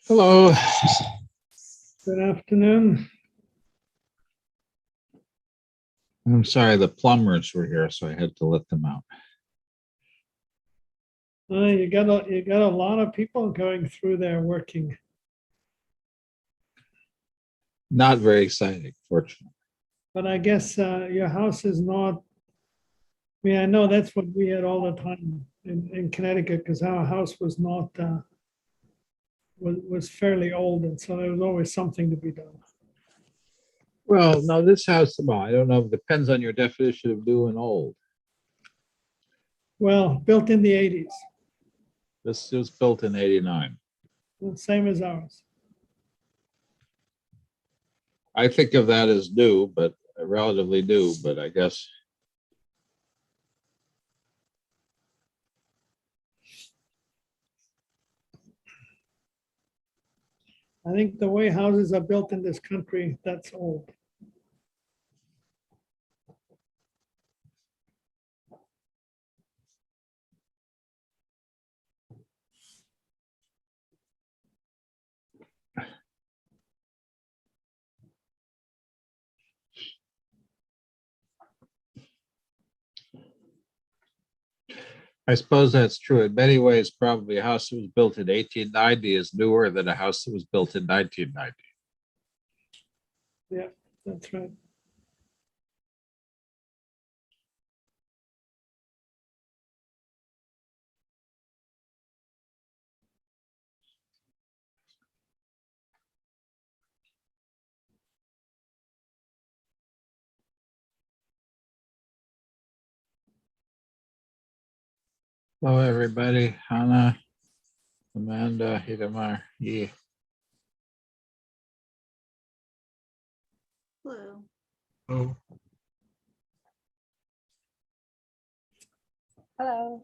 Hello. Good afternoon. I'm sorry, the plumbers were here, so I had to let them out. You got a lot of people going through there working. Not very exciting, fortunately. But I guess your house is not, I mean, I know that's what we had all the time in Connecticut because our house was not, was fairly old. And so there was always something to be done. Well, no, this house, well, I don't know, it depends on your definition of new and old. Well, built in the 80s, This was built in 89. same as ours. I think of that as new, but relatively new, but I guess. I think the way houses are built in this country, that's old. I suppose that's true. In many ways, probably a house that was built in 1890 is newer than a house that was built in 1990. Yeah, that's right. Hello, everybody. Hannah, Amanda, Hidamar, Yi. Hello. Oh. Hello.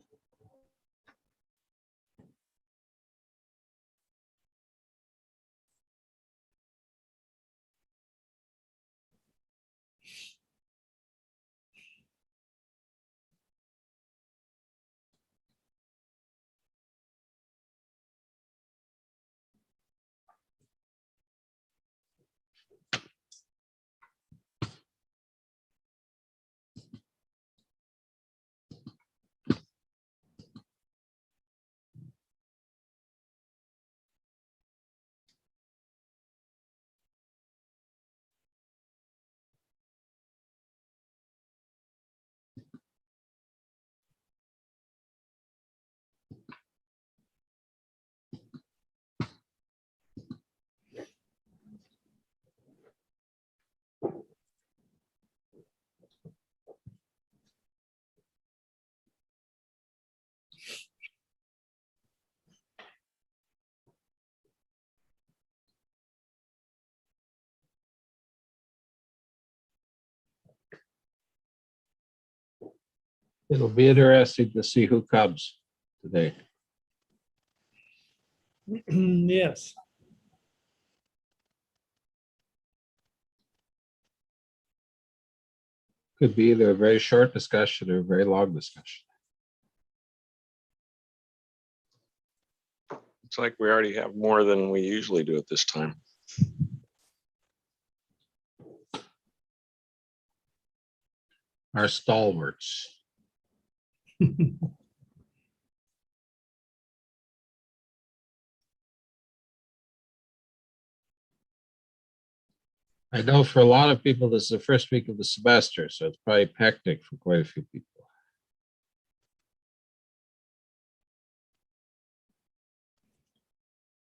It'll be interesting to see who comes today. Yes. Could be either a very short discussion or a very long discussion. Looks like we already have more than we usually do at this time. Our stalwarts. I know for a lot of people, this is the first week of the semester, so it's probably hectic for quite a few people.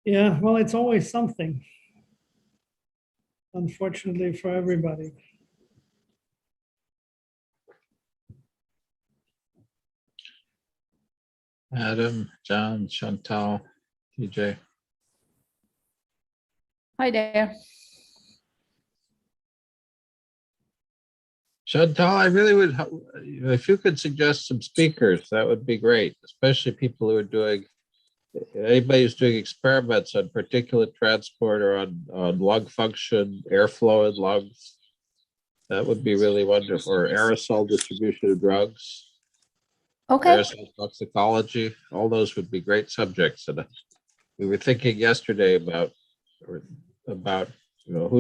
Yeah, well, it's always something, unfortunately for everybody. Adam, John, Chantal, TJ. Hi there. Chantal, I really would, if you could suggest some speakers, that would be great, especially people who are doing, anybody who's doing experiments on particulate transport or on lung function, airflow in lungs. That would be really wonderful. Or aerosol distribution of drugs, Okay. aerosol toxicology, all those would be great subjects. And we were thinking yesterday about who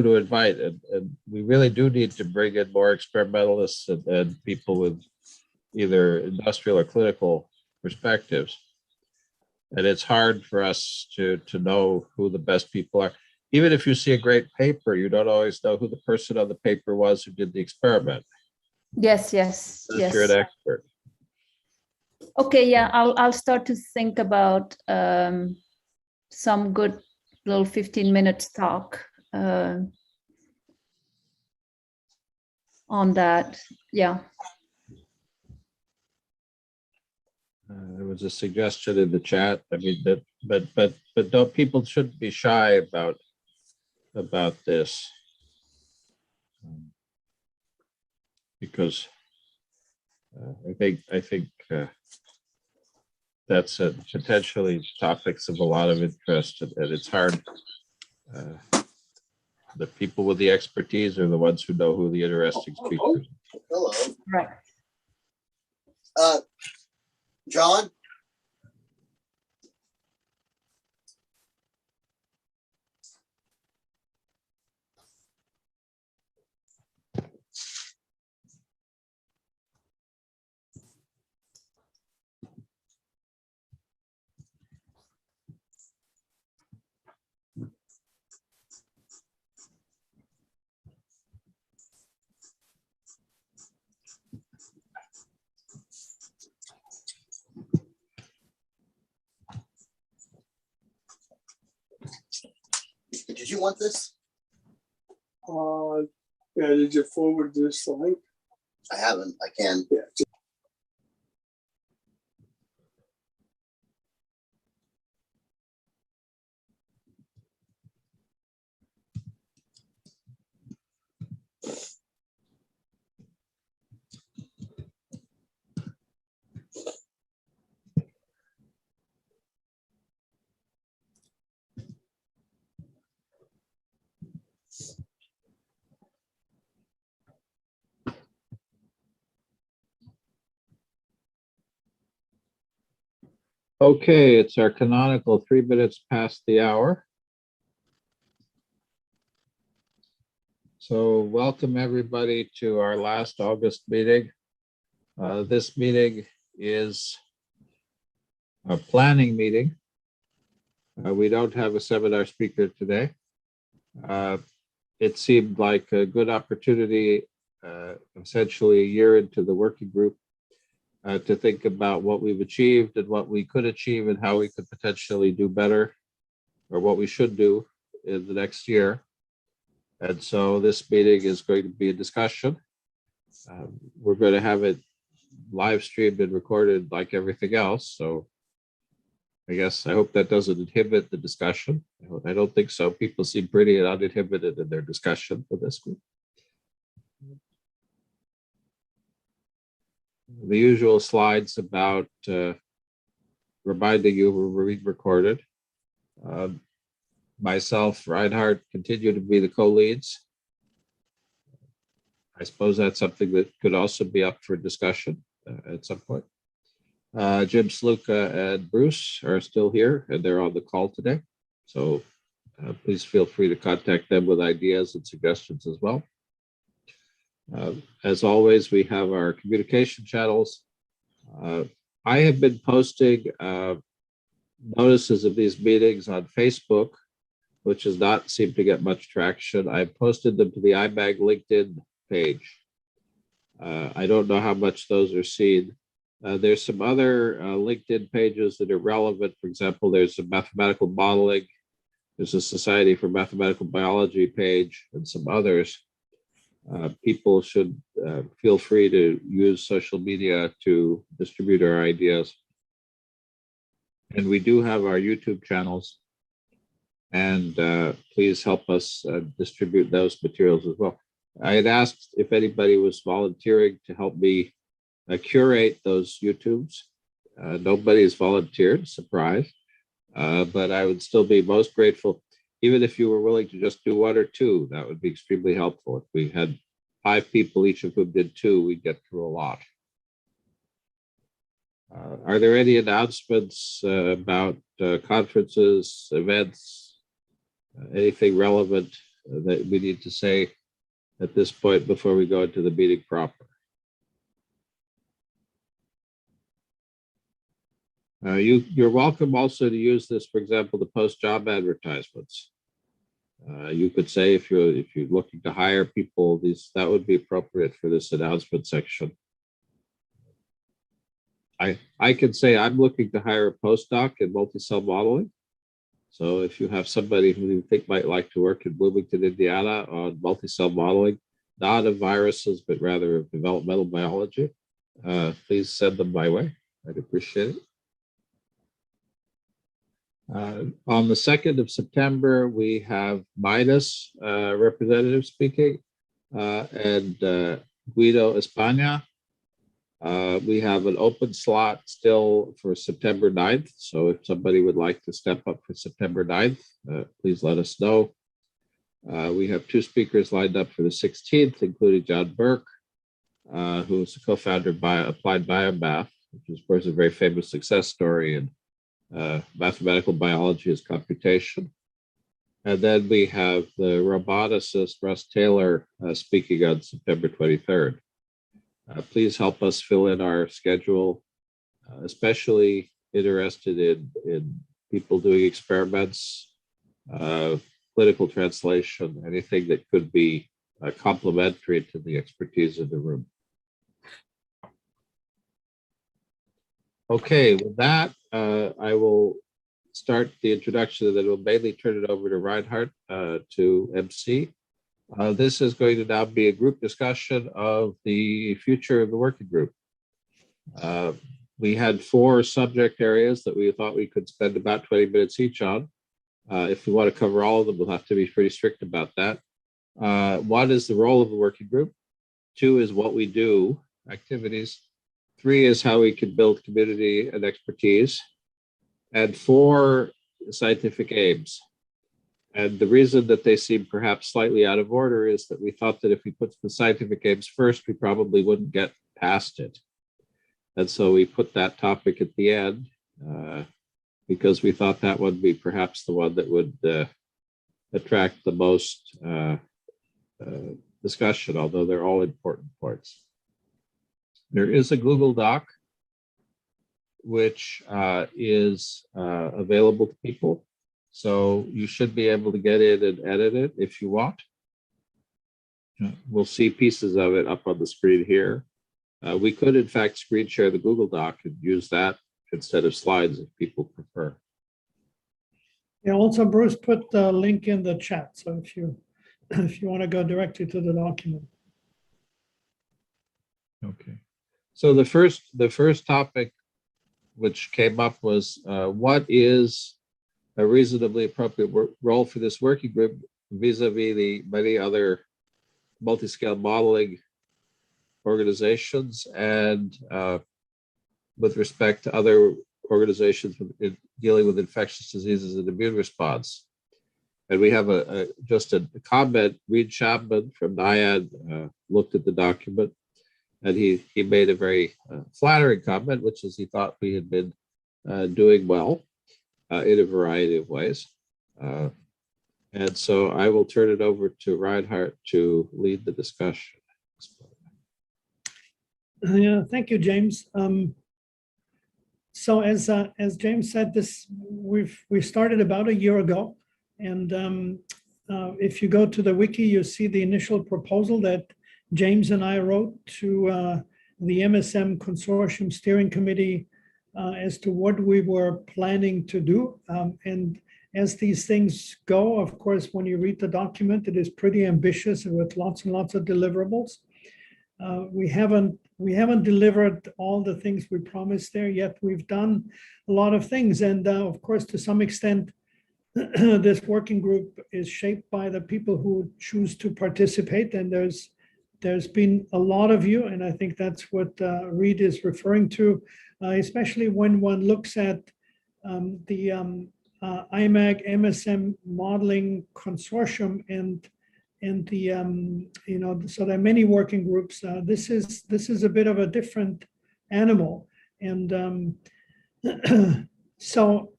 to invite, and we really do need to bring in more experimentalists and people with either industrial or clinical perspectives. And it's hard for us to know who the best people are. Even if you see a great paper, you don't always know who the person on the paper was who did the experiment. Yes, yes, Unless you're an yes. expert. Okay, yeah, I'll start to think about some good little 15 minutes talk on that. Yeah. There was a suggestion in the chat. I mean, but don't, people shouldn't be shy about this, because I think that's potentially topics of a lot of interest, and it's hard. The people with the expertise are the ones who know who the interesting speakers are. Hello. Right. John? Did you want this? Yeah, did you forward this link? I haven't. I can. Yeah. Okay, it's our canonical 3 minutes past the hour. So welcome everybody to our last August meeting. This meeting is a planning meeting. We don't have a seminar speaker today. It seemed like a good opportunity, essentially a year into the working group, to think about what we've achieved and what we could achieve and how we could potentially do better, or what we should do in the next year. And so this meeting is going to be a discussion. We're going to have it live streamed and recorded like everything else. So I guess I hope that doesn't inhibit the discussion. I don't think so. People seem pretty uninhibited in their discussion for this group. The usual slides about reminding you we're being recorded. Myself, Reinhardt, continue to be the co-leads. I suppose that's something that could also be up for discussion at some point. Jim Sluka and Bruce are still here, and they're on the call today. So please feel free to contact them with ideas and suggestions as well. As always, we have our communication channels. I have been posting notices of these meetings on Facebook, which has not seemed to get much traction. I posted them to the Imac LinkedIn page. I don't know how much those are seen. There's some other LinkedIn pages that are relevant. For example, there's a mathematical modeling, there's a Society for Mathematical Biology page, and some others. People should feel free to use social media to distribute our ideas. And we do have our YouTube channels, and please help us distribute those materials as well. I had asked if anybody was volunteering to help me curate those YouTubes. Nobody's volunteered, surprise, but I would still be most grateful. Even if you were willing to just do 1 or 2, that would be extremely helpful. If we had 5 people, each of whom did 2, we'd get through a lot. Are there any announcements about conferences, events, anything relevant that we need to say at this point before we go into the meeting proper? You're welcome also to use this, for example, to post job advertisements. You could say if you're looking to hire people, that would be appropriate for this announcement section. I can say I'm looking to hire a postdoc in multi-cell modeling. So if you have somebody who you think might like to work in Bloomington, Indiana on multi-cell modeling, not of viruses, but rather of developmental biology, please send them my way. I'd appreciate it. On the 2nd of September, we have Midas representative speaking and Guido Espana. We have an open slot still for September 9th. So if somebody would like to step up for September 9th, please let us know. We have 2 speakers lined up for the 16th, including John Burke, who is the co-founder of Applied Biomath, which is, of course, a very famous success story in mathematical biology as computation. And then we have the roboticist Russ Taylor speaking on September 23rd. Please help us fill in our schedule, especially interested in people doing experiments, clinical translation, anything that could be complementary to the expertise in the room. Okay, with that, I will start the introduction and then we'll mainly turn it over to Reinhardt to MC. This is going to now be a group discussion of the future of the working group. We had 4 subject areas that we thought we could spend about 20 minutes each on. If we want to cover all of them, we'll have to be pretty strict about that. 1 is the role of the working group. 2 is what we do, activities. 3 is how we can build community and expertise. And 4, scientific aims. And the reason that they seem perhaps slightly out of order is that we thought that if we put the scientific aims first, we probably wouldn't get past it. And so we put that topic at the end because we thought that would be perhaps the one that would attract the most discussion, although they're all important parts. There is a Google Doc which is available to people. So you should be able to get in and edit it if you want. We'll see pieces of it up on the screen here. We could, in fact, screen share the Google Doc and use that instead of slides if people prefer. Yeah, also Bruce put the link in the chat. So if you want to go directly to the document. Okay. So the first topic which came up was what is a reasonably appropriate role for this working group vis-a-vis the many other multi-scale modeling organizations and with respect to other organizations dealing with infectious diseases and immune response. And we have just a comment. Reed Chapman from NIAID looked at the document and he made a very flattering comment, which is he thought we had been doing well in a variety of ways. And so I will turn it over to Reinhardt to lead the discussion. Yeah, thank you, James. So as James said, we started about a year ago, and if you go to the wiki, you see the initial proposal that James and I wrote to the MSM Consortium Steering Committee as to what we were planning to do. And as these things go, of course, when you read the document, it is pretty ambitious and with lots and lots of deliverables. We haven't delivered all the things we promised there yet. We've done a lot of things. And of course, to some extent, this working group is shaped by the people who choose to participate. And there's been a lot of you, and I think that's what Reed is referring to, especially when one looks at the Imac MSM modeling consortium and the so there are many working groups. This is a bit of a different animal, And so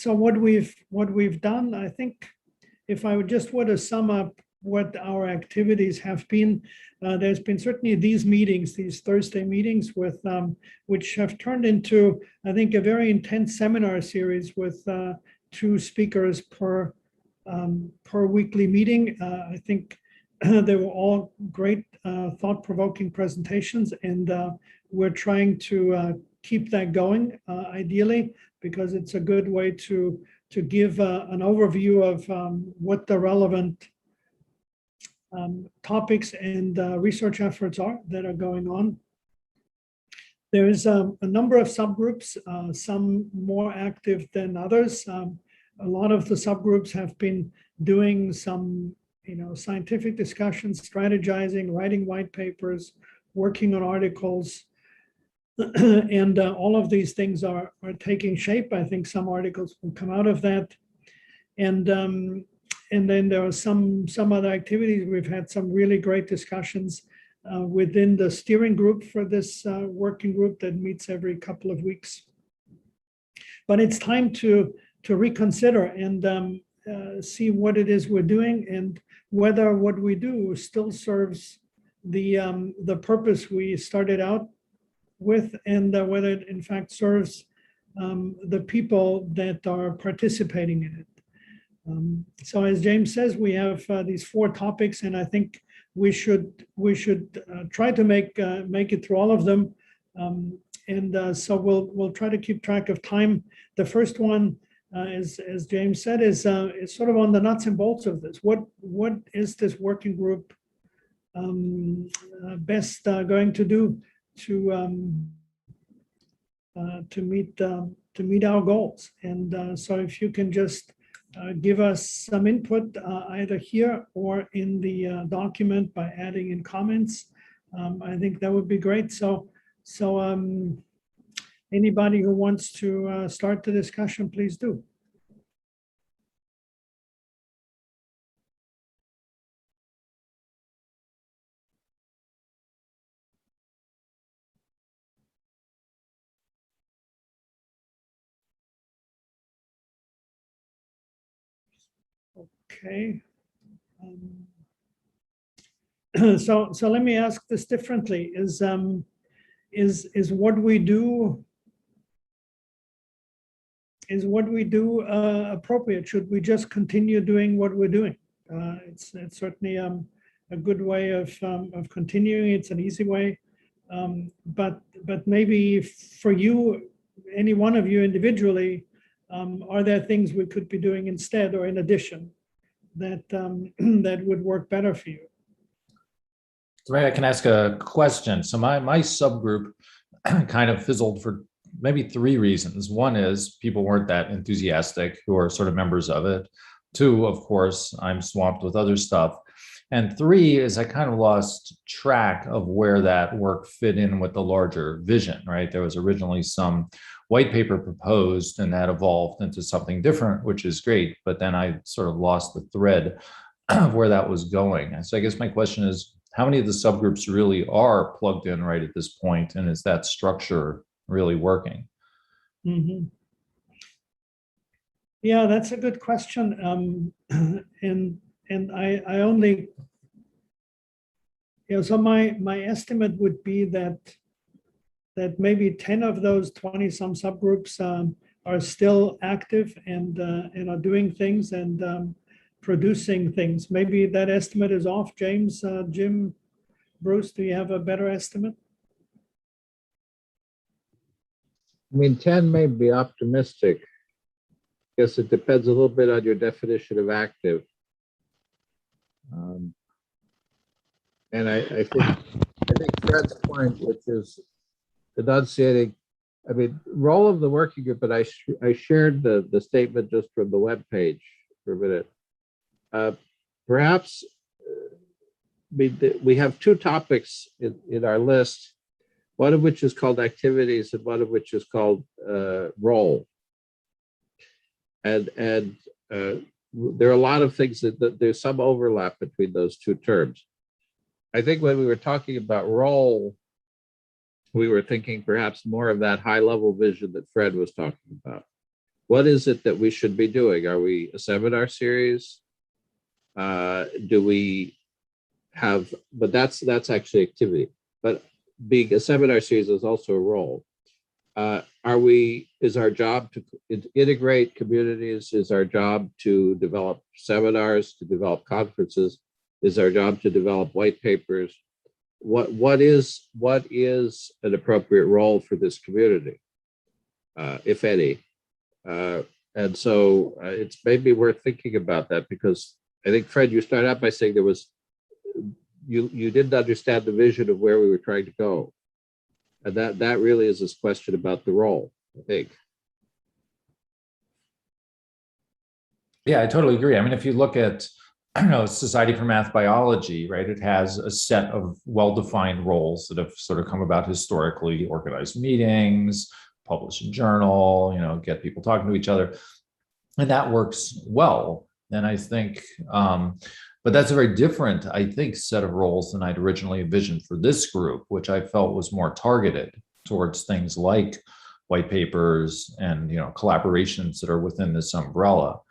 what we've done, I think, if I would just want to sum up what our activities have been, there's been certainly these meetings, these Thursday meetings with which have turned into, I think, a very intense seminar series with 2 speakers per weekly meeting. I think they were all great, thought-provoking presentations, and we're trying to keep that going, ideally, because it's a good way to give an overview of what the relevant topics and research efforts are that are going on. There's a number of subgroups, some more active than others. A lot of the subgroups have been doing some, scientific discussions, strategizing, writing white papers, working on articles. And all of these things are taking shape. I think some articles will come out of that. And then there are some other activities. We've had some really great discussions within the steering group for this working group that meets every couple of weeks. But it's time to reconsider and see what it is we're doing and whether what we do still serves the purpose we started out with, and whether it in fact serves the people that are participating in it. So as James says, we have these 4 topics, and I think we should try to make it through all of them. So we'll try to keep track of time. The first one, as James said, is sort of on the nuts and bolts of this. What is this working group best going to do to meet our goals? And so if you can just give us some input either here or in the document by adding in comments, I think that would be great. So anybody who wants to start the discussion, please do. Okay. So let me ask this differently. Is what we do appropriate? Should we just continue doing what we're doing? It's certainly a good way of continuing. It's an easy way, but maybe for you, any one of you individually, are there things we could be doing instead or in addition that that would work better for you? So maybe I can ask a question. So my subgroup kind of fizzled for maybe 3 reasons. One is people weren't that enthusiastic who are sort of members of it. 2, of course, I'm swamped with other stuff. And 3 is I kind of lost track of where that work fit in with the larger vision, right? There was originally some white paper proposed and that evolved into something different, which is great. But then I sort of lost the thread of where that was going. So I guess my question is, how many of the subgroups really are plugged in right at this point? And is that structure really working? Mm-hmm. Yeah, that's a good question. And I only, so my estimate would be that maybe 10 of those 20 some subgroups are still active and are doing things and producing things. Maybe that estimate is off. James, Jim, Bruce, do you have a better estimate? I mean, 10 may be optimistic. I guess it depends a little bit on your definition of active. And I think Fred's point, which is enunciating, I mean, role of the working group, but I shared the statement just from the web page for a minute. Perhaps we have 2 topics in our list, one of which is called activities and one of which is called role. And there are a lot of things that there's some overlap between those 2 terms. I think when we were talking about role, we were thinking perhaps more of that high level vision that Fred was talking about. What is it that we should be doing? Are we a seminar series? Do we have, but that's actually activity, but being a seminar series is also a role. Is our job to integrate communities? Is our job to develop seminars, to develop conferences? Is our job to develop white papers? What is an appropriate role for this community, if any? And so it's maybe worth thinking about that, because I think, Fred, you started out by saying you didn't understand the vision of where we were trying to go. And that really is this question about the role, I think. Yeah, I totally agree. I mean, if you look at, I don't know, Society for Math Biology, right? It has a set of well-defined roles that have sort of come about historically: organize meetings, publish a journal, get people talking to each other. And that works well. And I think, but that's a very different, I think, set of roles than I'd originally envisioned for this group, which I felt was more targeted towards things like white papers and, collaborations that are within this umbrella.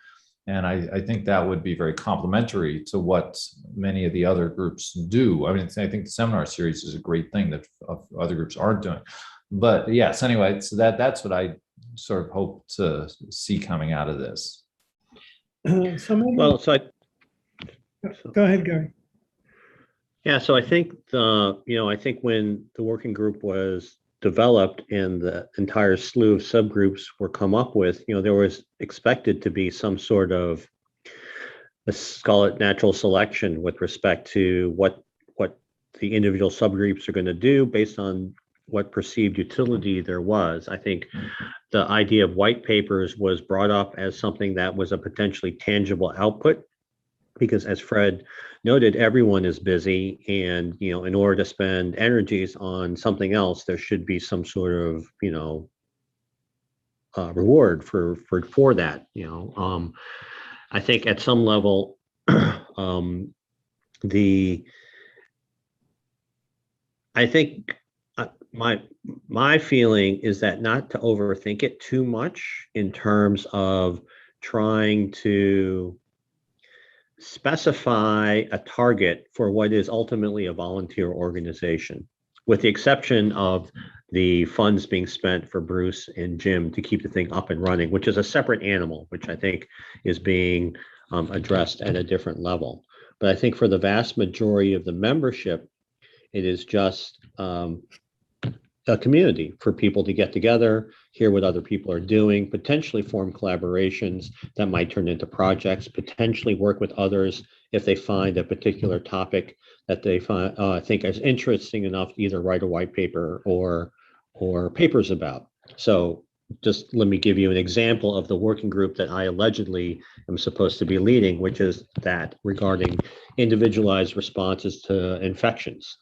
And I think that would be very complementary to what many of the other groups do. I mean, I think the seminar series is a great thing that other groups aren't doing. But yes, anyway, so that's what I sort of hope to see coming out of this. So maybe, Well, so go ahead, Gary. yeah, so I think I think when the working group was developed and the entire slew of subgroups were come up with, there was expected to be some sort of, let's call it, natural selection with respect to what the individual subgroups are going to do based on what perceived utility there was. I think the idea of white papers was brought up as something that was a potentially tangible output, because as Fred noted, everyone is busy, and in order to spend energies on something else, there should be some sort of reward for that. I think at some level, my feeling is that not to overthink it too much in terms of trying to specify a target for what is ultimately a volunteer organization, with the exception of the funds being spent for Bruce and Jim to keep the thing up and running, which is a separate animal, which I think is being addressed at a different level. But I think for the vast majority of the membership, it is just a community for people to get together, hear what other people are doing, potentially form collaborations that might turn into projects, potentially work with others if they find a particular topic that they think is interesting enough to either write a white paper or papers about. So just let me give you an example of the working group that I allegedly am supposed to be leading, which is that regarding individualized responses to infections.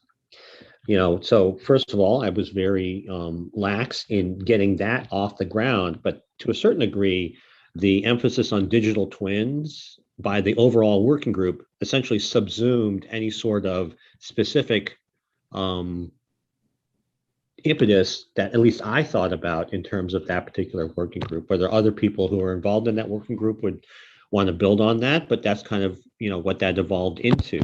So first of all, I was very lax in getting that off the ground, but to a certain degree, the emphasis on digital twins by the overall working group essentially subsumed any sort of specific impetus that at least I thought about in terms of that particular working group. Whether other people who are involved in that working group would want to build on that, but that's kind of what that evolved into.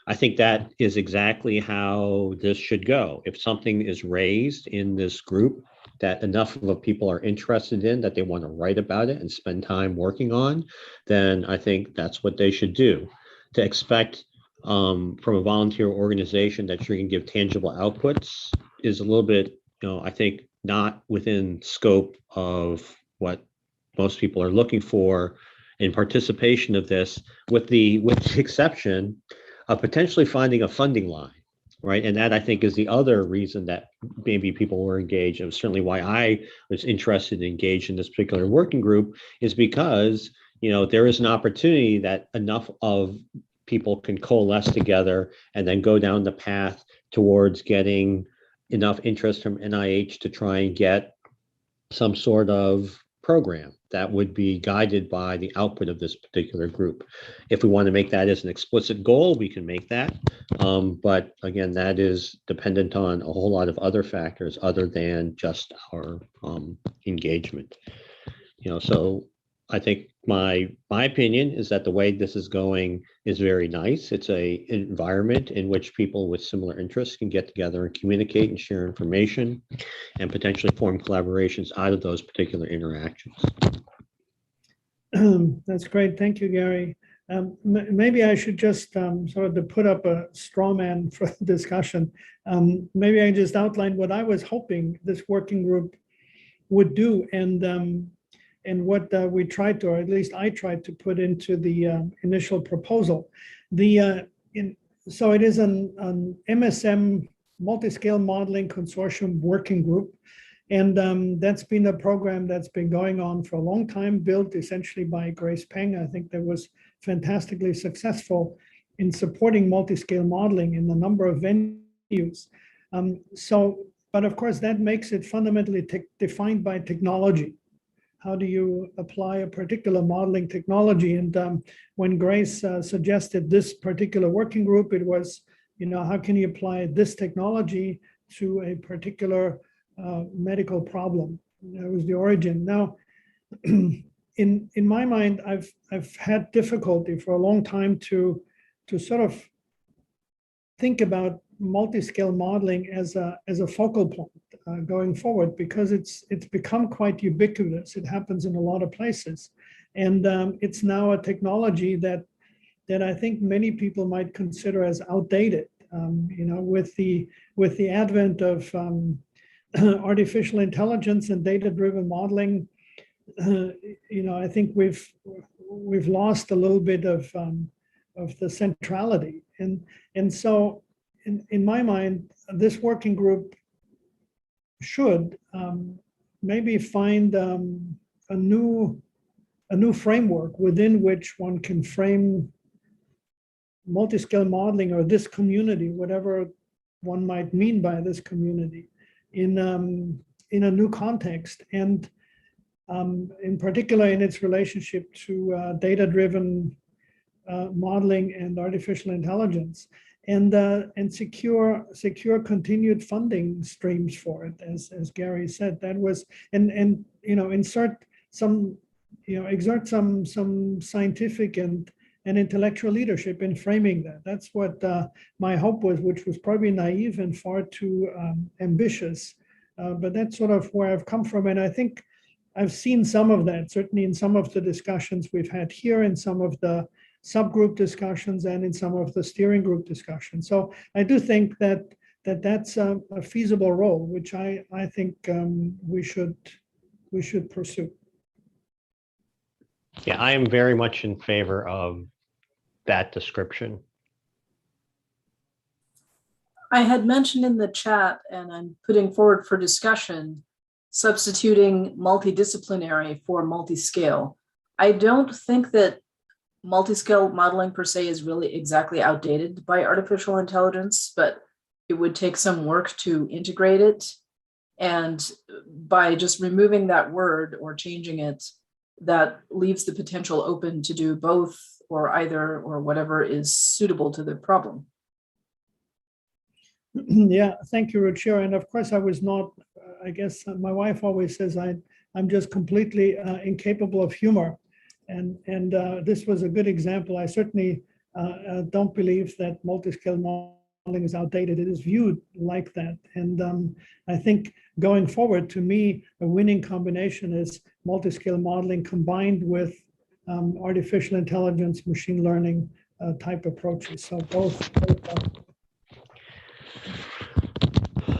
I think that is exactly how this should go. If something is raised in this group that enough of people are interested in that they want to write about it and spend time working on, then I think that's what they should do. To expect from a volunteer organization that you can give tangible outputs is a little bit, I think, not within scope of what most people are looking for in participation of this, with the exception of potentially finding a funding line, right? And that, I think, is the other reason that maybe people were engaged, and certainly why I was interested and engaged in this particular working group, is because there is an opportunity that enough of people can coalesce together and then go down the path towards getting enough interest from NIH to try and get some sort of program that would be guided by the output of this particular group. If we want to make that as an explicit goal, we can make that. But again, that is dependent on a whole lot of other factors other than just our engagement. So I think my opinion is that the way this is going is very nice. It's an environment in which people with similar interests can get together and communicate and share information and potentially form collaborations out of those particular interactions. That's great. Thank you, Gary. Maybe I should just sort of to put up a straw man for discussion. Maybe I just outline what I was hoping this working group would do, and what we tried to, or at least I tried to put into the initial proposal. So it is an MSM, multi-scale modeling consortium working group. And that's been a program that's been going on for a long time, built essentially by Grace Peng. I think that was fantastically successful in supporting multi-scale modeling in a number of venues. But of course, that makes it fundamentally defined by technology. How do you apply a particular modeling technology? And when Grace suggested this particular working group, it was, how can you apply this technology to a particular medical problem? That was the origin. Now, in my mind, I've had difficulty for a long time to sort of think about multi-scale modeling as a focal point going forward, because it's become quite ubiquitous. It happens in a lot of places, and it's now a technology that I think many people might consider as outdated. With the advent of artificial intelligence and data-driven modeling, I think we've lost a little bit of the centrality, and so in my mind, this working group should maybe find a new framework within which one can frame multi-scale modeling, or this community, whatever one might mean by this community, in a new context, and in particular in its relationship to data-driven modeling and artificial intelligence, and secure continued funding streams for it, as Gary said. That was, and exert some scientific and intellectual leadership in framing that. That's what my hope was, which was probably naive and far too ambitious. But that's sort of where I've come from, and I think I've seen some of that, certainly in some of the discussions we've had here, in some of the subgroup discussions, and in some of the steering group discussions. So I do think that's a feasible role, which I think we should pursue. Yeah, I am very much in favor of that description. I had mentioned in the chat, and I'm putting forward for discussion, substituting multidisciplinary for multi-scale. I don't think that multi-scale modeling per se is really exactly outdated by artificial intelligence, but it would take some work to integrate it. And by just removing that word or changing it, that leaves the potential open to do both or either, or whatever is suitable to the problem. Yeah, thank you, Ruchira. And of course, I was not, I guess my wife always says I'm just completely incapable of humor. And this was a good example. I certainly don't believe that multi-scale modeling is outdated. It is viewed like that. And I think going forward, to me, a winning combination is multi-scale modeling combined with artificial intelligence, machine learning type approaches. So both.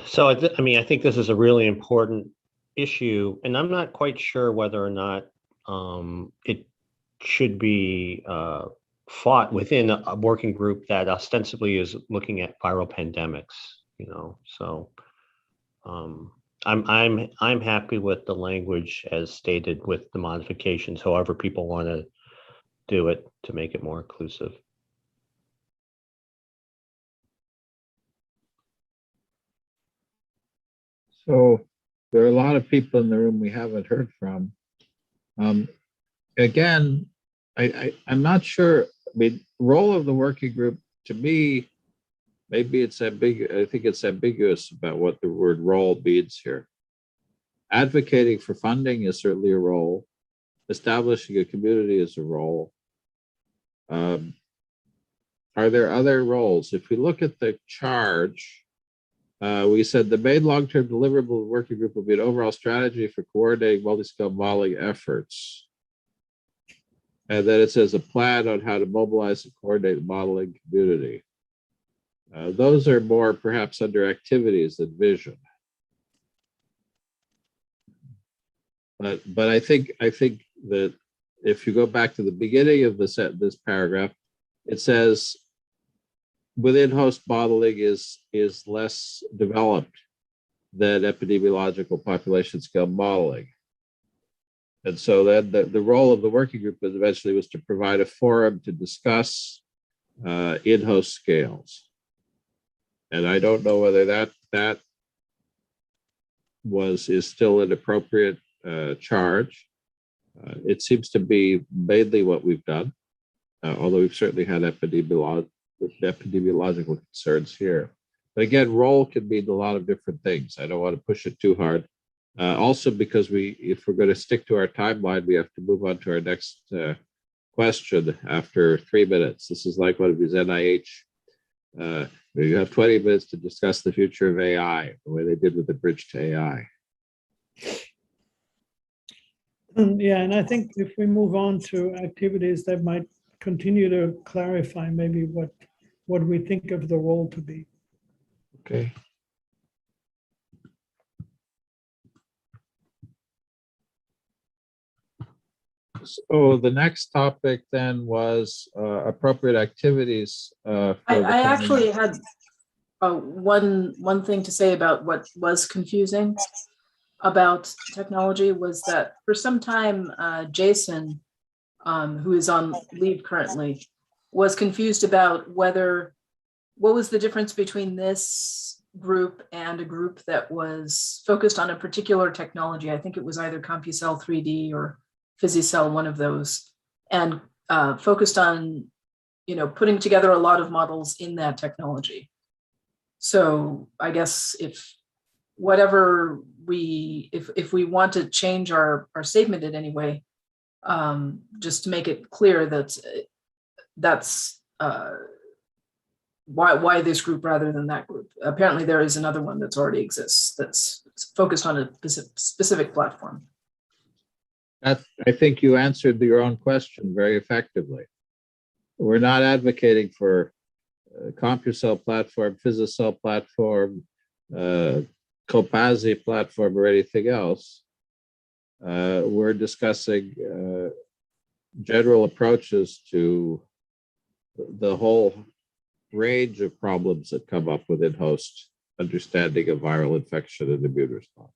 So I mean, I think this is a really important issue, and I'm not quite sure whether or not it should be fought within a working group that ostensibly is looking at viral pandemics. So I'm happy with the language as stated with the modifications, however people want to do it to make it more inclusive. So there are a lot of people in the room we haven't heard from. Again, I'm not sure. I mean, role of the working group, to me, maybe it's ambiguous. I think it's ambiguous about what the word role means here. Advocating for funding is certainly a role. Establishing a community is a role. Are there other roles? If we look at the charge, we said the main long-term deliverable of the working group will be an overall strategy for coordinating multi-scale modeling efforts. And then it says a plan on how to mobilize and coordinate the modeling community. Those are more perhaps under activities than vision. But I think that if you go back to the beginning of this paragraph, it says within host modeling is less developed than epidemiological population scale modeling. And so then the role of the working group eventually was to provide a forum to discuss in-host scales. And I don't know whether that is still an appropriate charge. It seems to be mainly what we've done, although we've certainly had epidemiological concerns here. But again, role can mean a lot of different things. I don't want to push it too hard. Also, because if we're going to stick to our timeline, we have to move on to our next question after 3 minutes. This is like one of these NIH. You have 20 minutes to discuss the future of AI, the way they did with the bridge to AI. Yeah, and I think if we move on to activities that might continue to clarify maybe what we think of the role to be. Okay. So the next topic then was appropriate activities. I actually had one thing to say about what was confusing about technology was that for some time, Jason, who is on leave currently, was confused about what was the difference between this group and a group that was focused on a particular technology. I think it was either CompuCell 3D or PhysiCell, one of those, and focused on, putting together a lot of models in that technology. So I guess if we want to change our statement in any way, just to make it clear that that's why this group rather than that group. Apparently there is another one that's already exists that's focused on a specific platform. I think you answered your own question very effectively. We're not advocating for CompuCell platform, PhysiCell platform, Copazi platform, or anything else. We're discussing general approaches to the whole range of problems that come up within host understanding of viral infection and immune response.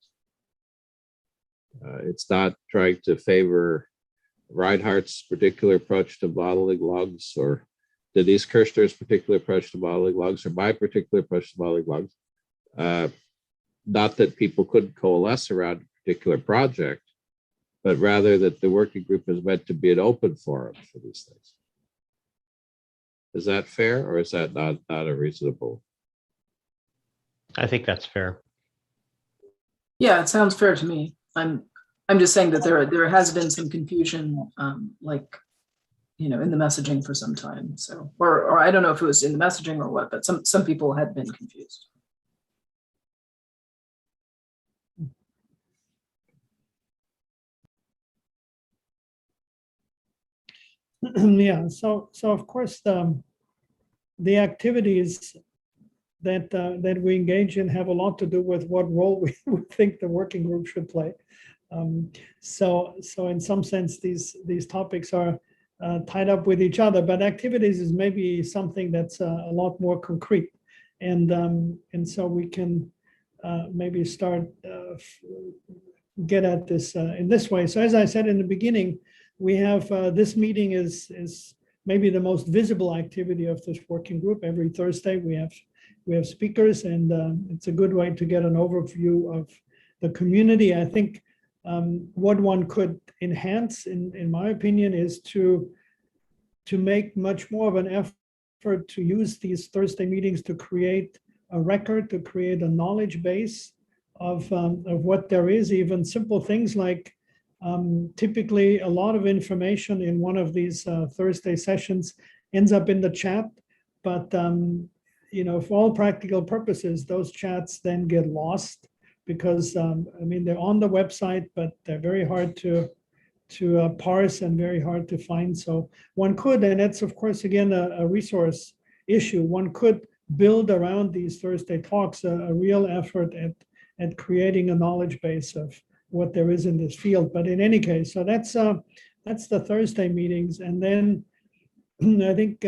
It's not trying to favor Reinhardt's particular approach to modeling logs, or Denise Kirshner's particular approach to modeling logs, or my particular approach to modeling logs. Not that people couldn't coalesce around a particular project, but rather that the working group is meant to be an open forum for these things. Is that fair, or is that not a reasonable? I think that's fair. Yeah, it sounds fair to me. I'm just saying that there has been some confusion, in the messaging for some time. So, or I don't know if it was in the messaging or what, but some people had been confused. Yeah, so of course the activities that we engage in have a lot to do with what role we think the working group should play. So in some sense, these topics are tied up with each other, but activities is maybe something that's a lot more concrete, and so we can maybe start get at this in this way. So as I said in the beginning, we have this meeting is maybe the most visible activity of this working group. Every Thursday we have speakers, and it's a good way to get an overview of the community. I think What one could enhance, in my opinion, is to make much more of an effort to use these Thursday meetings to create a record, to create a knowledge base of what there is, even simple things like typically a lot of information in one of these Thursday sessions ends up in the chat, but for all practical purposes, those chats then get lost because they're on the website, but they're very hard to parse and very hard to find. So one could, and it's of course again a resource issue, one could build around these Thursday talks a real effort at creating a knowledge base of what there is in this field. But in any case, so that's the Thursday meetings. And then I think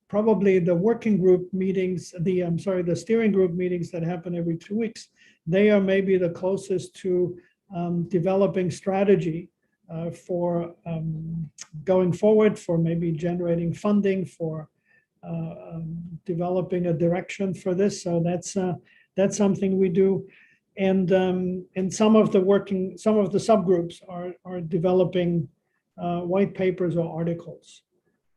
probably the working group meetings, the steering group meetings that happen every 2 weeks, they are maybe the closest to developing strategy for going forward, for maybe generating funding, for developing a direction for this. So that's something we do. And some of the subgroups are developing white papers or articles.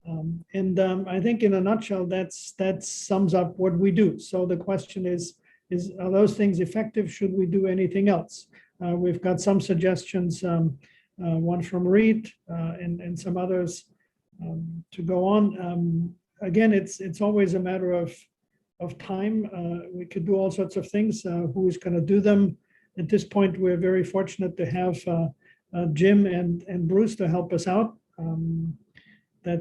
I think in a nutshell, that sums up what we do. So the question is are those things effective? Should we do anything else? We've got some suggestions, one from Reed and some others to go on. Again, it's always a matter of time. We could do all sorts of things. Who is going to do them? At this point, we're very fortunate to have Jim and Bruce to help us out. They're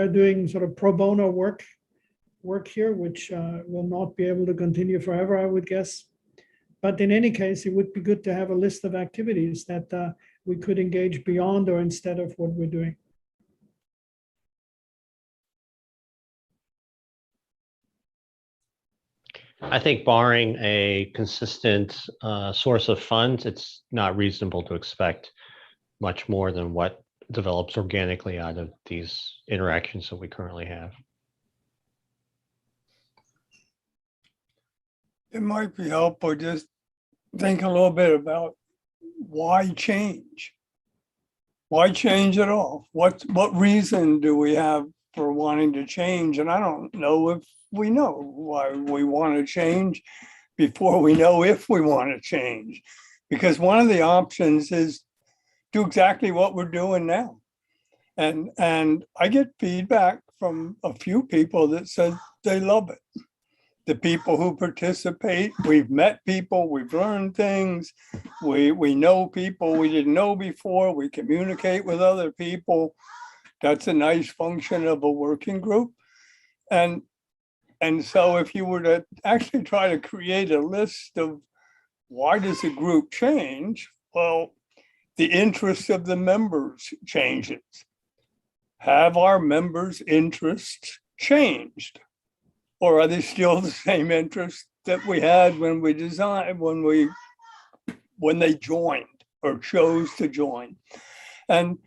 doing sort of pro bono work here, which will not be able to continue forever, I would guess. But in any case, it would be good to have a list of activities that we could engage beyond or instead of what we're doing. I think barring a consistent source of funds, it's not reasonable to expect much more than what develops organically out of these interactions that we currently have. It might be helpful just think a little bit about why change? Why change at all? What reason do we have for wanting to change? And I don't know if we know why we want to change before we know if we want to change. Because one of the options is do exactly what we're doing now. And I get feedback from a few people that said they love it. The people who participate, we've met people, we've learned things, we know people we didn't know before, we communicate with other people. That's a nice function of a working group. And so if you were to actually try to create a list of why does a group change? Well, the interest of the members changes. Have our members' interests changed? Or are they still the same interests that we had when we designed, when they joined or chose to join? And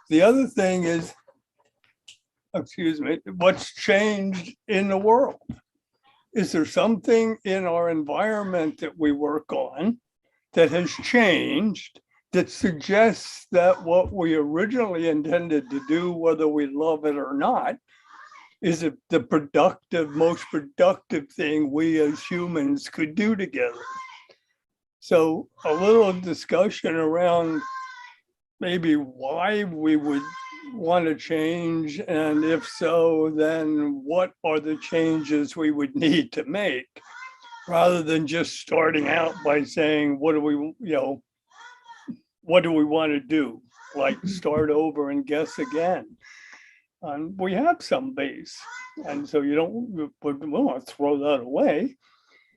the other thing is, what's changed in the world? Is there something in our environment that we work on that has changed that suggests that what we originally intended to do, whether we love it or not, is it the most productive thing we as humans could do together? So a little discussion around maybe why we would want to change, and if so, then what are the changes we would need to make, rather than just starting out by saying, what do we want to do? Like start over and guess again. And we have some base, and so we don't want to throw that away.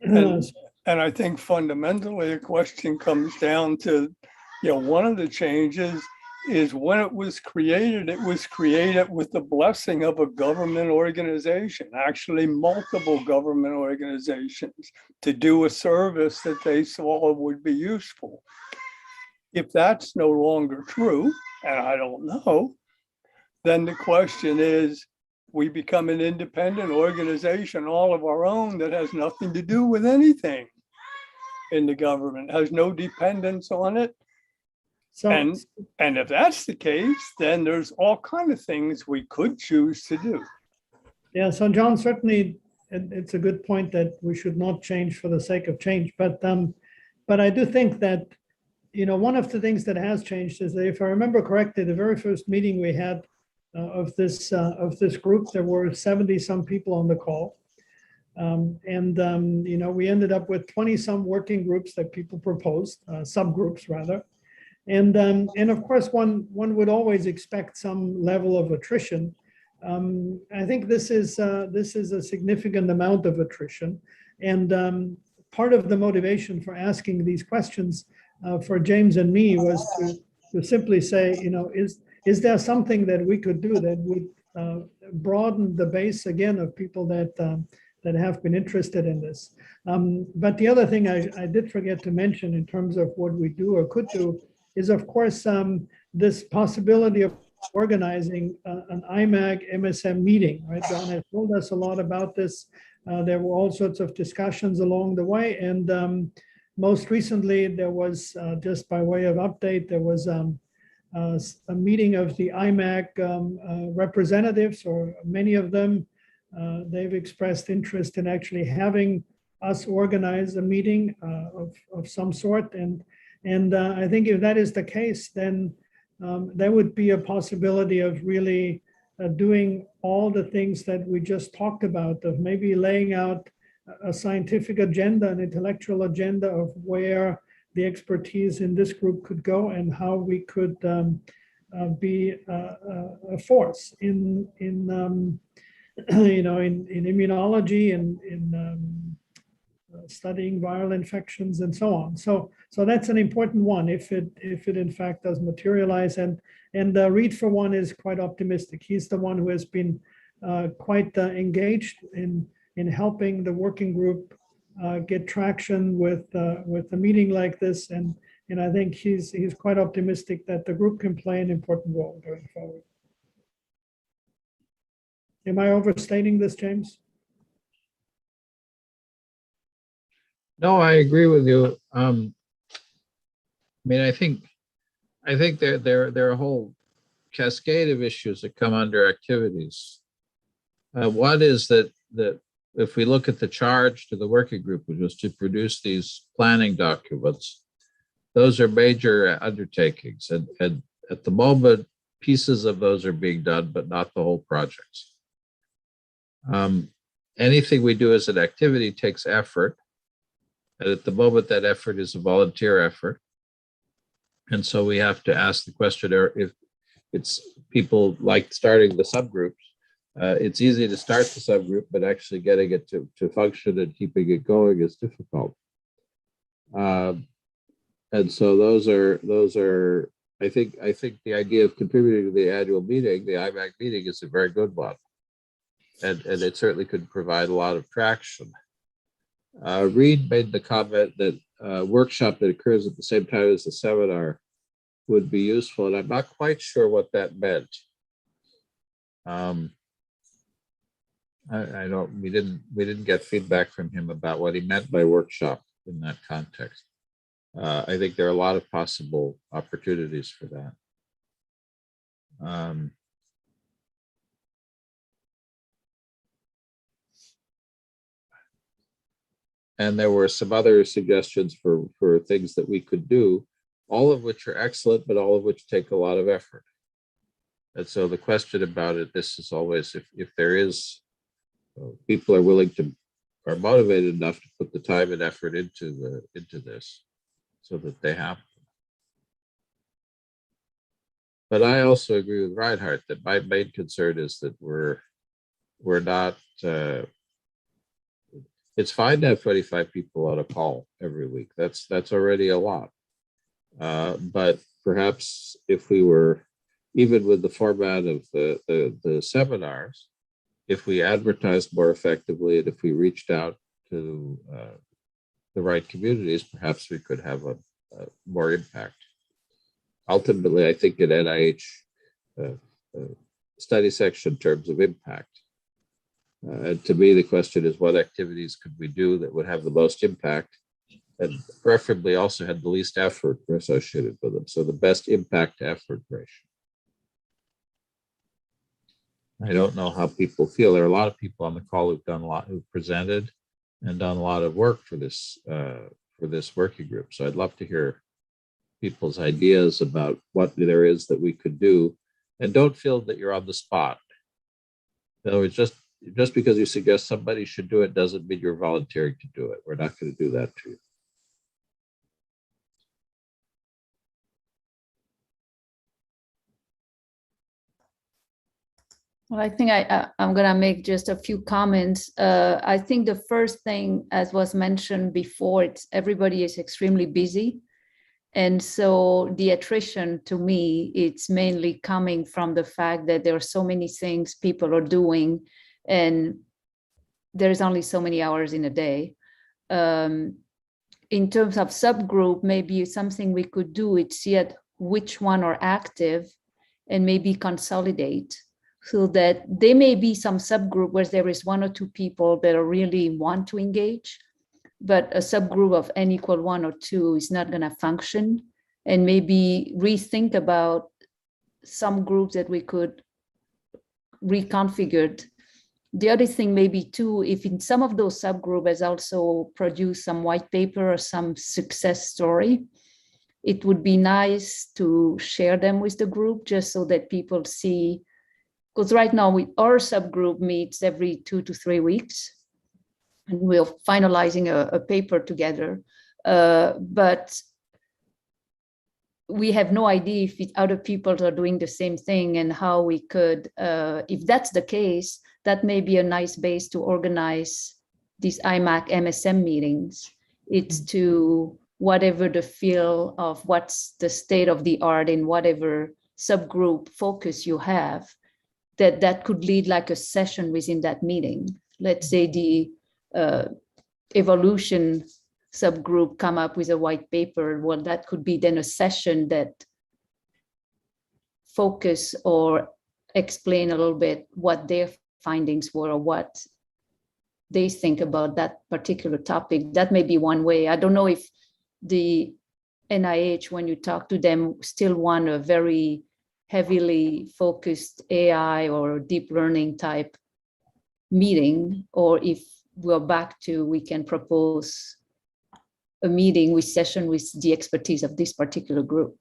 And I think fundamentally the question comes down to, one of the changes is when it was created with the blessing of a government organization, actually multiple government organizations, to do a service that they saw would be useful. If that's no longer true, and I don't know, then the question is, we become an independent organization all of our own that has nothing to do with anything. in the government, has no dependence on it. So, And if that's the case, then there's all kind of things we could choose to do. yeah, so John, certainly it's a good point that we should not change for the sake of change. But I do think that, one of the things that has changed is that if I remember correctly, the very first meeting we had of this group, there were 70 some people on the call. We ended up with 20 some working groups that people proposed, subgroups rather. And of course, one would always expect some level of attrition. I think this is a significant amount of attrition, and part of the motivation for asking these questions for James and me was to simply say, is there something that we could do that would broaden the base again of people that have been interested in this? But the other thing I did forget to mention in terms of what we do or could do is, of course, this possibility of organizing an Imac MSM meeting, right? John has told us a lot about this. There were all sorts of discussions along the way. And most recently, there was, just by way of update, there was a meeting of the Imac representatives, or many of them. They've expressed interest in actually having us organize a meeting of some sort. And I think if that is the case, then there would be a possibility of really doing all the things that we just talked about, of maybe laying out a scientific agenda, an intellectual agenda of where the expertise in this group could go and how we could be a force in immunology and in studying viral infections and so on. So that's an important one if it in fact does materialize. And Reed, for one, is quite optimistic. He's the one who has been quite engaged in helping the working group get traction with a meeting like this. And I think he's quite optimistic that the group can play an important role going forward. Am I overstating this, James? No, I agree with you. I think there are a whole cascade of issues that come under activities. One is that if we look at the charge to the working group, which was to produce these planning documents, those are major undertakings, and at the moment, pieces of those are being done, but not the whole projects. Anything we do as an activity takes effort. And at the moment, that effort is a volunteer effort. And so we have to ask the question, if it's people like starting the subgroups, it's easy to start the subgroup, but actually getting it to function and keeping it going is difficult. And so those are, I think the idea of contributing to the annual meeting, the IMAC meeting, is a very good one. And it certainly could provide a lot of traction. Reed made the comment that a workshop that occurs at the same time as the seminar would be useful, and I'm not quite sure what that meant. We didn't get feedback from him about what he meant by workshop in that context. I think there are a lot of possible opportunities for that. And there were some other suggestions for things that we could do, all of which are excellent, but all of which take a lot of effort. And so the question about it, this is always, if there is, people are motivated enough to put the time and effort into this, so that they have. But I also agree with Reinhardt that my main concern is that we're not. It's fine to have 25 people on a call every week. That's already a lot. But perhaps if we were, even with the format of the seminars, if we advertised more effectively and if we reached out to the right communities, perhaps we could have a more impact. Ultimately, I think in NIH study section in terms of impact. And to me, the question is, what activities could we do that would have the most impact and preferably also had the least effort associated with them. So the best impact to effort ratio. I don't know how people feel. There are a lot of people on the call who've done a lot, who've presented and done a lot of work for this working group. So I'd love to hear people's ideas about what there is that we could do, and don't feel that you're on the spot. In other words, just because you suggest somebody should do it doesn't mean you're volunteering to do it. We're not going to do that to you. Well, I think I'm going to make just a few comments. I think the first thing, as was mentioned before, it's everybody is extremely busy. And so the attrition, to me, it's mainly coming from the fact that there are so many things people are doing, and there's only so many hours in a day. In terms of subgroup, maybe something we could do is see at which one are active and maybe consolidate, so that there may be some subgroup where there is one or two people that are really want to engage, but a subgroup of n equal 1 or 2 is not going to function, and maybe rethink about some groups that we could reconfigure. The other thing maybe too, if in some of those subgroups has also produced some white paper or some success story, it would be nice to share them with the group just so that people see, because right now our subgroup meets every 2 to 3 weeks. And we're finalizing a paper together, but we have no idea if other people are doing the same thing, and how we could, if that's the case, that may be a nice base to organize these Imac MSM meetings. It's to whatever the feel of what's the state of the art in whatever subgroup focus you have, that could lead like a session within that meeting. Let's say the evolution subgroup come up with a white paper. Well, that could be then a session that focus or explain a little bit what their findings were or what they think about that particular topic. That may be one way. I don't know if the NIH, when you talk to them, still want a very heavily focused AI or deep learning type meeting, or if we're back to, we can propose a meeting with session with the expertise of this particular group.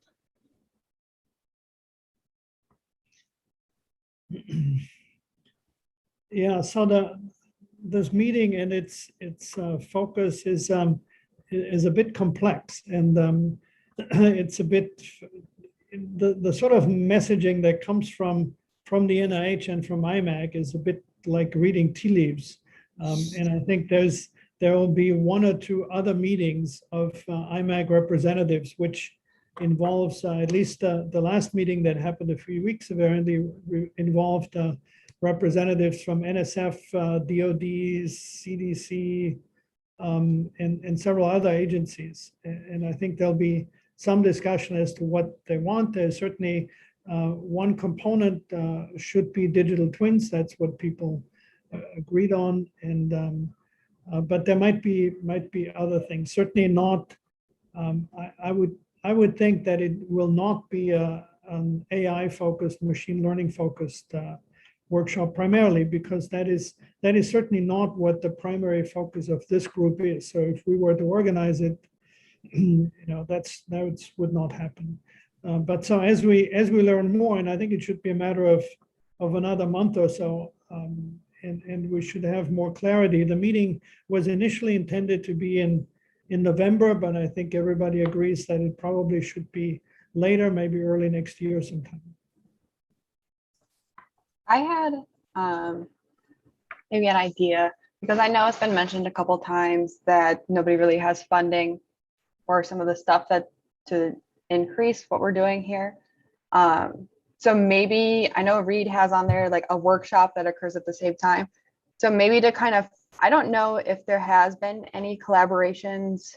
Yeah, so this meeting and its focus is a bit complex, and it's a bit the sort of messaging that comes from the NIH and from Imac is a bit like reading tea leaves, and I think there will be 1 or 2 other meetings of Imac representatives, which involves at least the last meeting that happened a few weeks ago, and involved representatives from NSF, DOD, CDC, and several other agencies. And I think there'll be some discussion as to what they want. There's certainly one component should be digital twins. That's what people agreed on. And but there might be other things. Certainly not. I would think that it will not be an AI focused, machine learning focused workshop primarily, because that is certainly not what the primary focus of this group is. So if we were to organize it, that would not happen. But so as we learn more, and I think it should be a matter of another month or so, and we should have more clarity. The meeting was initially intended to be in November, but I think everybody agrees that it probably should be later, maybe early next year sometime. I had maybe an idea, because I know it's been mentioned a couple times that nobody really has funding for some of the stuff that to increase what we're doing here. So maybe, I know Reed has on there like a workshop that occurs at the same time. So maybe to kind of, I don't know if there has been any collaborations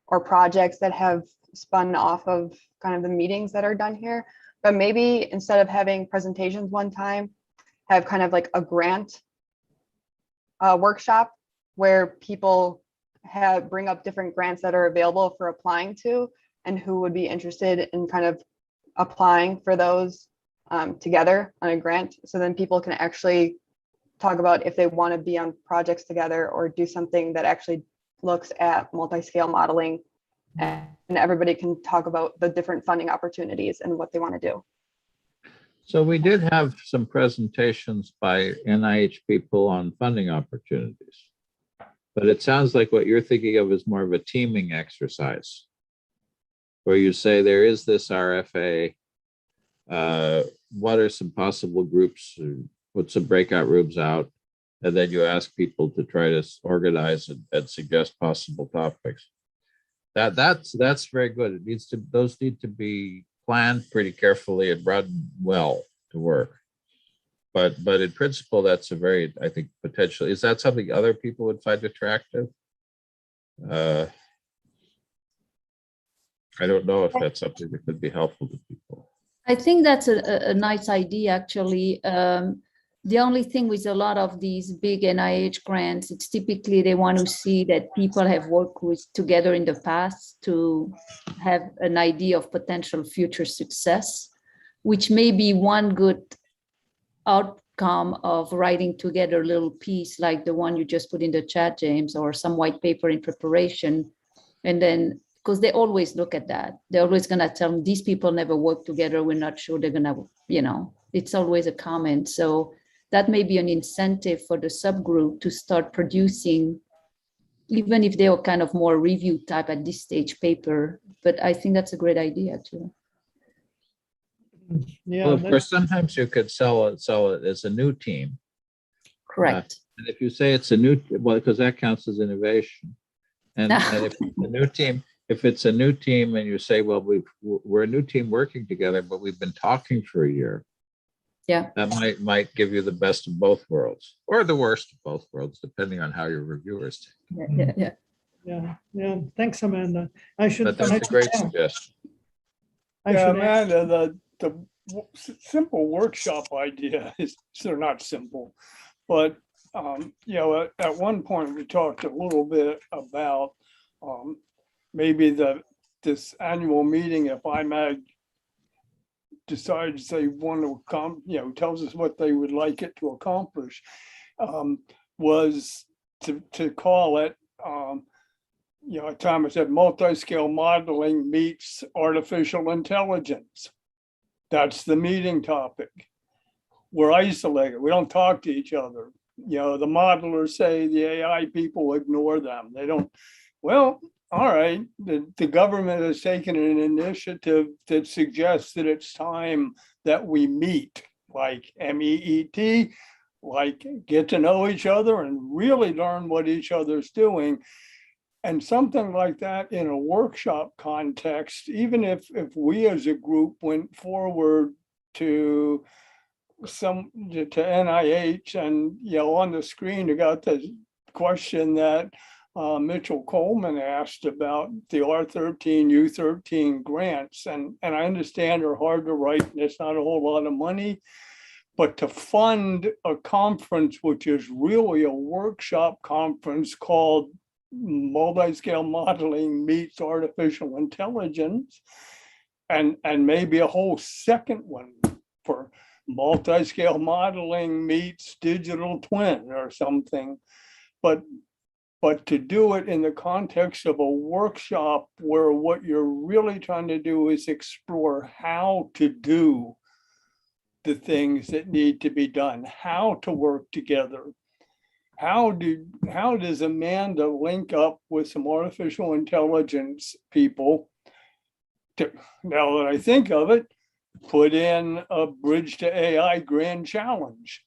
or projects that have spun off of kind of the meetings that are done here, but maybe instead of having presentations one time, have kind of like a grant workshop where people bring up different grants that are available for applying to, and who would be interested in kind of applying for those together on a grant. So then people can actually talk about if they want to be on projects together or do something that actually looks at multi-scale modeling, and everybody can talk about the different funding opportunities and what they want to do. So we did have some presentations by NIH people on funding opportunities. But it sounds like what you're thinking of is more of a teaming exercise, where you say there is this RFA. What are some possible groups? Put some breakout rooms out, and then you ask people to try to organize and suggest possible topics. That's very good. Those need to be planned pretty carefully and run well to work. But in principle, that's a very, I think, potentially, is that something other people would find attractive? I don't know if that's something that could be helpful to people. I think that's a nice idea, actually. The only thing with a lot of these big NIH grants, it's typically they want to see that people have worked together in the past to have an idea of potential future success, which may be one good outcome of writing together a little piece like the one you just put in the chat, James, or some white paper in preparation. And then, because they always look at that, they're always going to tell them, these people never work together. We're not sure they're going to, it's always a comment. So that may be an incentive for the subgroup to start producing, even if they are kind of more review type at this stage paper. But I think that's a great idea too. Yeah, Well, of course, sometimes you could sell it as a new team. Correct. And if you say it's a new, well, because that counts as innovation. And if it's a new team, and you say, well, we're a new team working together, but we've been talking for a year. Yeah. That might give you the best of both worlds, or the worst of both worlds, depending on how your reviewers take it. Yeah. Thanks, Amanda. But that's a great suggestion. Yeah, Amanda, the simple workshop idea is, they're not simple, but at one point we talked a little bit about maybe this annual meeting, if Imac decides they want to tells us what they would like it to accomplish, was to call it, at time I said multi-scale modeling meets artificial intelligence. That's the meeting topic. We're isolated. We don't talk to each other. The modelers say the AI people ignore them. They don't. Well, all right. The government has taken an initiative that suggests that it's time that we meet, like MEET, like get to know each other and really learn what each other's doing. And something like that in a workshop context, even if we as a group went forward to NIH, and on the screen you got the question that Mitchell Coleman asked about the R13, U13 grants, and I understand they're hard to write and it's not a whole lot of money, but to fund a conference which is really a workshop conference called multi-scale modeling meets artificial intelligence, and maybe a whole second one for multi-scale modeling meets digital twin or something, but to do it in the context of a workshop where what you're really trying to do is explore how to do the things that need to be done, how to work together. How does Amanda link up with some artificial intelligence people to, now that I think of it, put in a Bridge to AI grand challenge?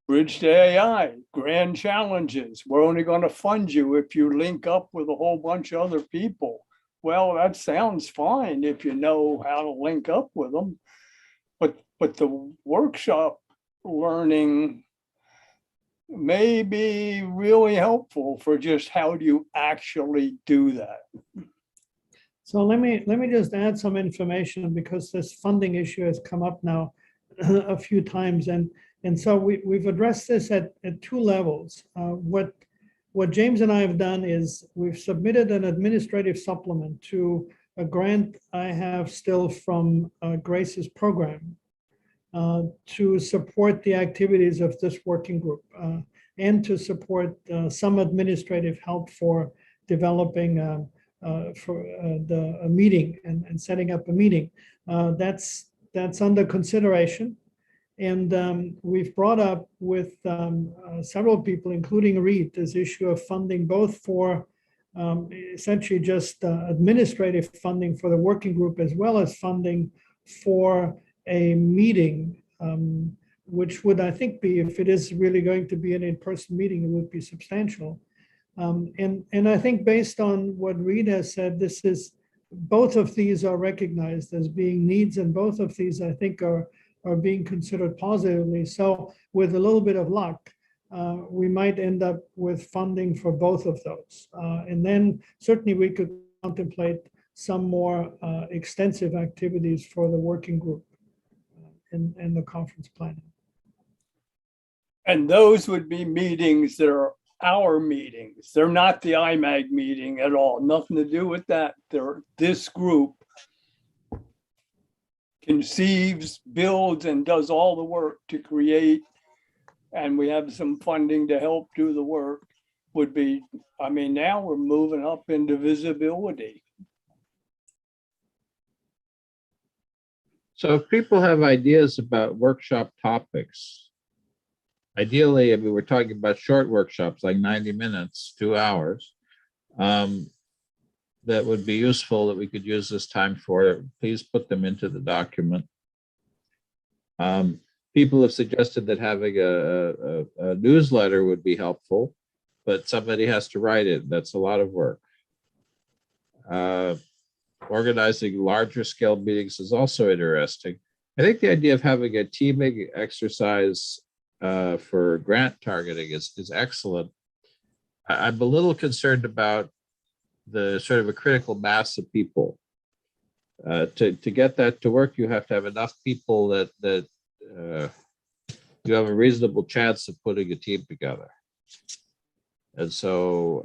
Bridge to AI grand challenges. We're only going to fund you if you link up with a whole bunch of other people. Well, that sounds fine if you know how to link up with them, but the workshop learning may be really helpful for just how do you actually do that. So let me just add some information, because this funding issue has come up now a few times, and so we've addressed this at two levels. What what James and I have done is we've submitted an administrative supplement to a grant I have still from Grace's program to support the activities of this working group and to support some administrative help for developing a meeting and setting up a meeting. That's under consideration. And we've brought up with several people, including Reed, this issue of funding both for essentially just administrative funding for the working group, as well as funding for a meeting, which would, I think, be, if it is really going to be an in-person meeting, it would be substantial. And I think based on what Reed has said, both of these are recognized as being needs, and both of these, I think, are being considered positively. So with a little bit of luck, we might end up with funding for both of those. And then certainly we could contemplate some more extensive activities for the working group and the conference planning. And those would be meetings that are our meetings. They're not the Imac meeting at all. Nothing to do with that. They're this group conceives, builds, and does all the work to create, and we have some funding to help do the work. Would be, I mean, now we're moving up into visibility. So if people have ideas about workshop topics, ideally, I mean, we're talking about short workshops, like 90 minutes, 2 hours, that would be useful that we could use this time for, please put them into the document. People have suggested that having a newsletter would be helpful, but somebody has to write it. That's a lot of work. Organizing larger scale meetings is also interesting. I think the idea of having a teaming exercise for grant targeting is excellent. I'm a little concerned about the sort of a critical mass of people. To get that to work, you have to have enough people that you have a reasonable chance of putting a team together. And so,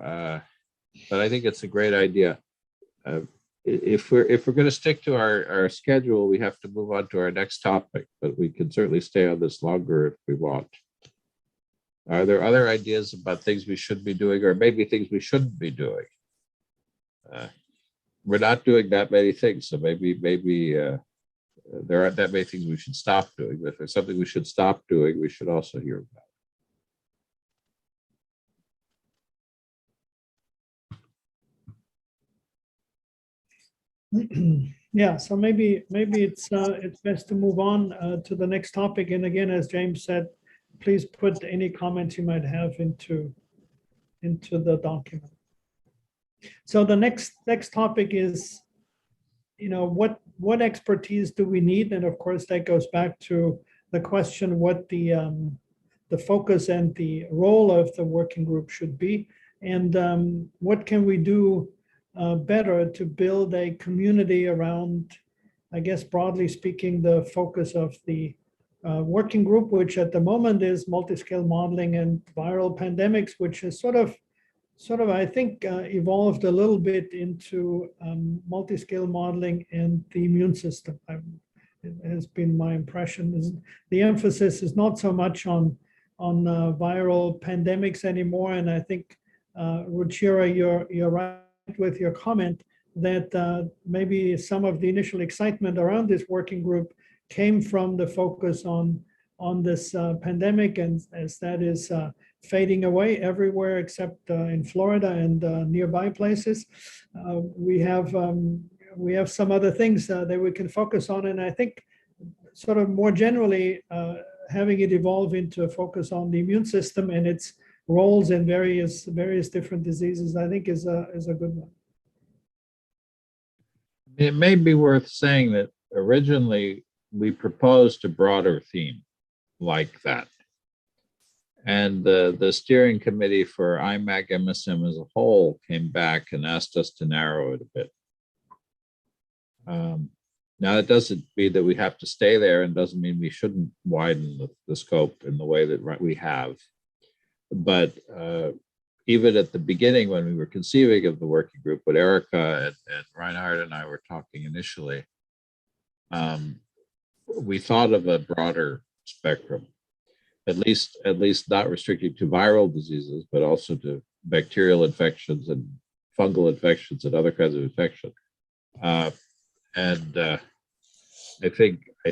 but I think it's a great idea. If we're going to stick to our schedule, we have to move on to our next topic, but we can certainly stay on this longer if we want. Are there other ideas about things we should be doing, or maybe things we shouldn't be doing? We're not doing that many things, so maybe there aren't that many things we should stop doing. But if there's something we should stop doing, we should also hear about it. Yeah, so maybe it's best to move on to the next topic. And again, as James said, please put any comments you might have into the document. So the next topic is, what expertise do we need? And of course, that goes back to the question what the focus and the role of the working group should be, and what can we do better to build a community around, I guess, broadly speaking, the focus of the working group, which at the moment is multi-scale modeling and viral pandemics, which is sort of, I think, evolved a little bit into multi-scale modeling and the immune system. It has been my impression. The emphasis is not so much on viral pandemics anymore, and I think, Ruchira, you're right with your comment that maybe some of the initial excitement around this working group came from the focus on this pandemic, and as that is fading away everywhere except in Florida and nearby places, we have some other things that we can focus on. And I think sort of more generally, having it evolve into a focus on the immune system and its roles in various different diseases, I think is a good one. It may be worth saying that originally we proposed a broader theme like that. And the steering committee for Imac MSM as a whole came back and asked us to narrow it a bit. Now, it doesn't mean that we have to stay there, and doesn't mean we shouldn't widen the scope in the way that we have. But even at the beginning when we were conceiving of the working group, when Erica and Reinhard and I were talking initially, we thought of a broader spectrum, at least not restricted to viral diseases, but also to bacterial infections and fungal infections and other kinds of infection. I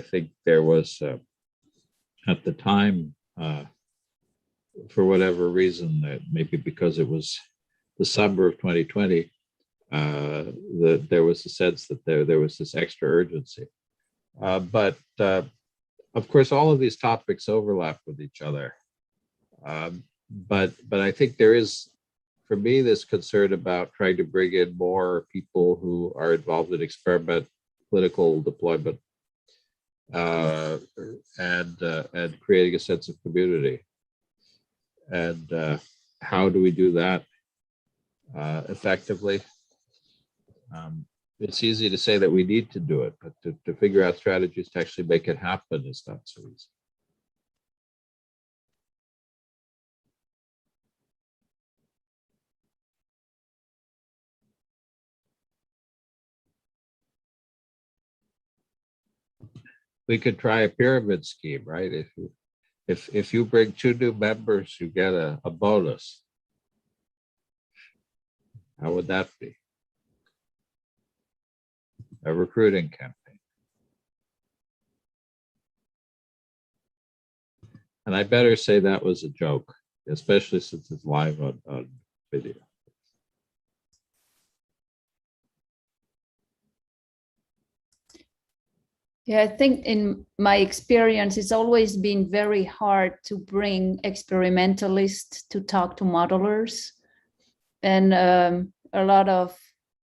think there was at the time, for whatever reason, maybe because it was the summer of 2020, there was a sense that there was this extra urgency. But of course, all of these topics overlap with each other. But I think there is, for me, this concern about trying to bring in more people who are involved in experiment, clinical deployment, and creating a sense of community. And how do we do that effectively? It's easy to say that we need to do it, but to figure out strategies to actually make it happen is not so easy. We could try a pyramid scheme, right? If you bring 2 new members, you get a bonus. How would that be? A recruiting campaign. And I better say that was a joke, especially since it's live on video. Yeah, I think in my experience, it's always been very hard to bring experimentalists to talk to modelers. And a lot of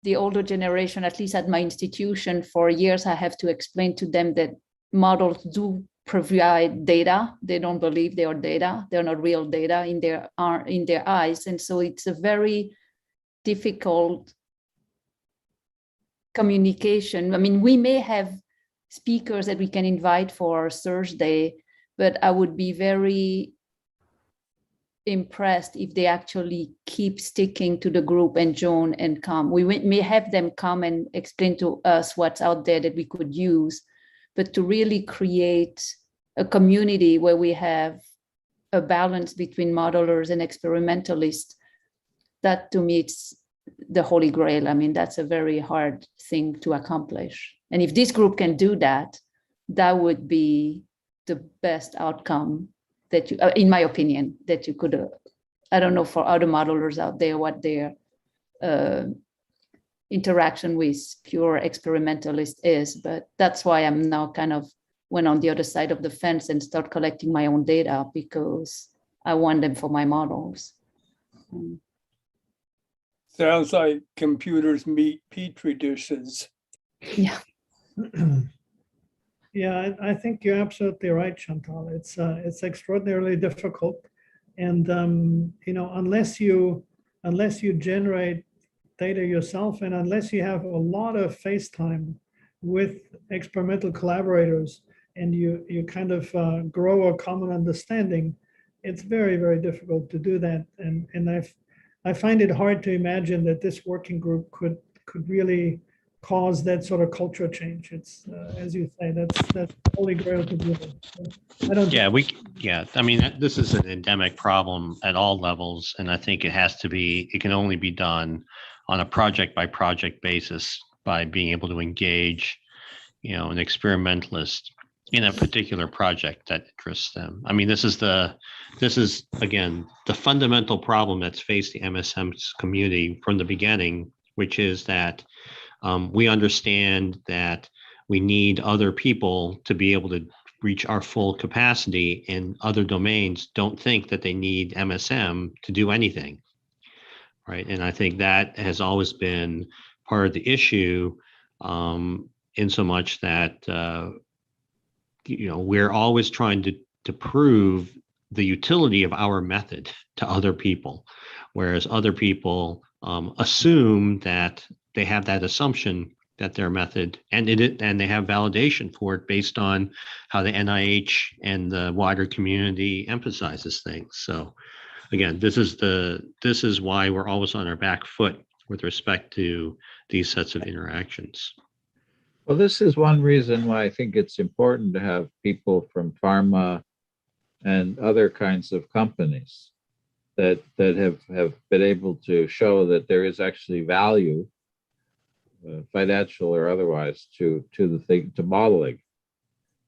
the older generation, at least at my institution, for years, I have to explain to them that models do provide data. They don't believe they are data. They're not real data in their eyes. And so it's a very difficult communication. I mean, we may have speakers that we can invite for Thursday, but I would be very impressed if they actually keep sticking to the group and join and come. We may have them come and explain to us what's out there that we could use, but to really create a community where we have a balance between modelers and experimentalists, that to me, it's the holy grail. I mean, that's a very hard thing to accomplish. And if this group can do that, that would be the best outcome that you, in my opinion, that you could, I don't know for other modelers out there, what their interaction with pure experimentalist is, but that's why I'm now kind of went on the other side of the fence and start collecting my own data because I want them for my models. Sounds like computers meet petri dishes. Yeah. Yeah, I think you're absolutely right, Chantal. It's extraordinarily difficult, and unless you generate data yourself, and unless you have a lot of face time with experimental collaborators, and you kind of grow a common understanding, it's very, very difficult to do that. And I find it hard to imagine that this working group could really cause that sort of culture change. It's as you say, that's the holy grail to do it. I don't. Yeah. I mean, this is an endemic problem at all levels, and I think it can only be done on a project by project basis by being able to engage, an experimentalist in a particular project that interests them. I mean, this is again the fundamental problem that's faced the MSM's community from the beginning, which is that we understand that we need other people to be able to reach our full capacity, and other domains don't think that they need MSM to do anything, right? And I think that has always been part of the issue, in so much that we're always trying to prove the utility of our method to other people, whereas other people assume that they have that assumption that their method and they have validation for it based on how the NIH and the wider community emphasizes things. So again, this is why we're always on our back foot with respect to these sets of interactions. Well, this is one reason why I think it's important to have people from pharma and other kinds of companies that have been able to show that there is actually value, financial or otherwise, to the thing, to modeling.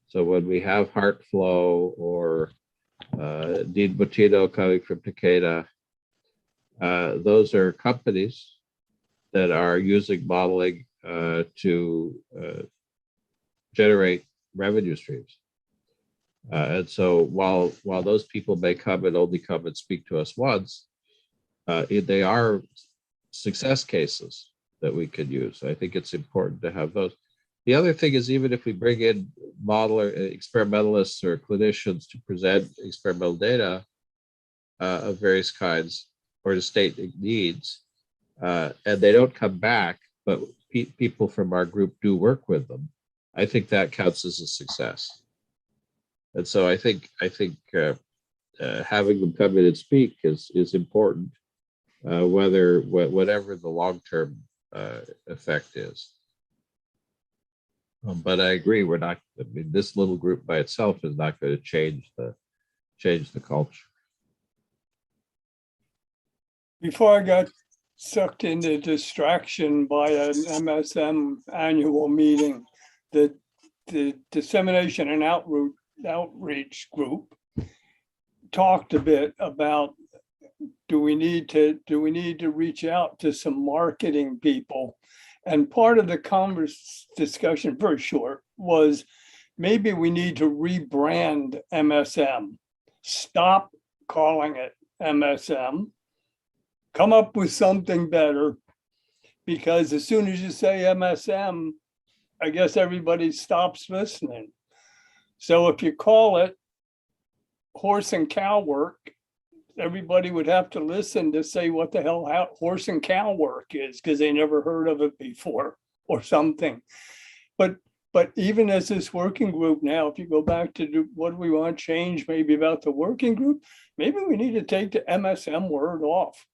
So when we have HeartFlow or Dean Bottino coming from Takeda, those are companies that are using modeling to generate revenue streams. And so while those people may come and only come and speak to us once, they are success cases that we could use. I think it's important to have those. The other thing is, even if we bring in experimentalists or clinicians to present experimental data of various kinds or to state needs, and they don't come back, but people from our group do work with them, I think that counts as a success. And so I think having them come in and speak is important, whatever the long-term effect is. But I agree, we're not. I mean, this little group by itself is not going to change the culture. Before I got sucked into distraction by an MSM annual meeting, the dissemination and outreach group talked a bit about, do we need to reach out to some marketing people? And part of the discussion, very short, was maybe we need to rebrand MSM. Stop calling it MSM. Come up with something better, because as soon as you say MSM, I guess everybody stops listening. So if you call it horse and cow work, everybody would have to listen to say what the hell horse and cow work is, because they never heard of it before or something. But even as this working group now, if you go back to what do we want to change maybe about the working group, maybe we need to take the MSM word off.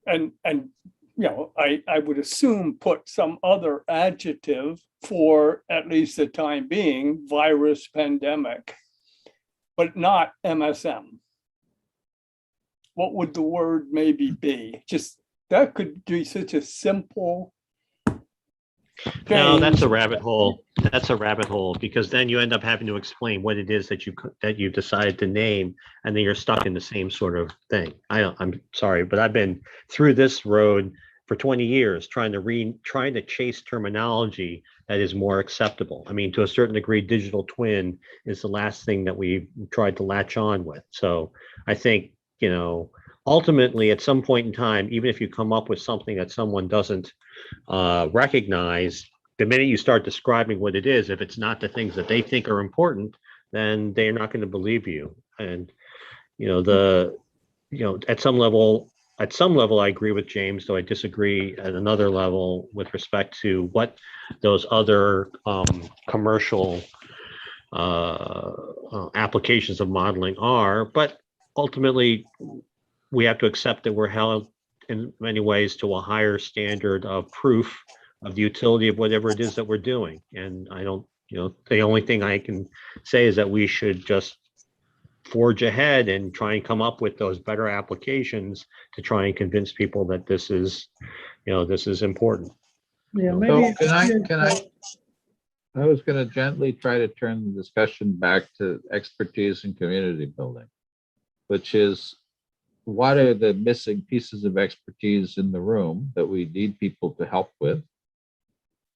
And I would assume put some other adjective for, at least the time being, virus pandemic, but not MSM. What would the word maybe be? Just, that could be such a simple change. No, that's a rabbit hole. That's a rabbit hole, because then you end up having to explain what it is that you decided to name, and then you're stuck in the same sort of thing. I'm sorry, but I've been through this road for 20 years trying to chase terminology that is more acceptable. I mean, to a certain degree, digital twin is the last thing that we've tried to latch on with. So I think, ultimately at some point in time, even if you come up with something that someone doesn't recognize, the minute you start describing what it is, if it's not the things that they think are important, then they're not going to believe you. And at some level, I agree with James, though I disagree at another level with respect to what those other commercial applications of modeling are. But ultimately, we have to accept that we're held in many ways to a higher standard of proof of the utility of whatever it is that we're doing. And I don't, the only thing I can say is that we should just forge ahead and try and come up with those better applications to try and convince people that this is important. Yeah, maybe. So I was going to gently try to turn the discussion back to expertise and community building, which is, what are the missing pieces of expertise in the room that we need people to help with?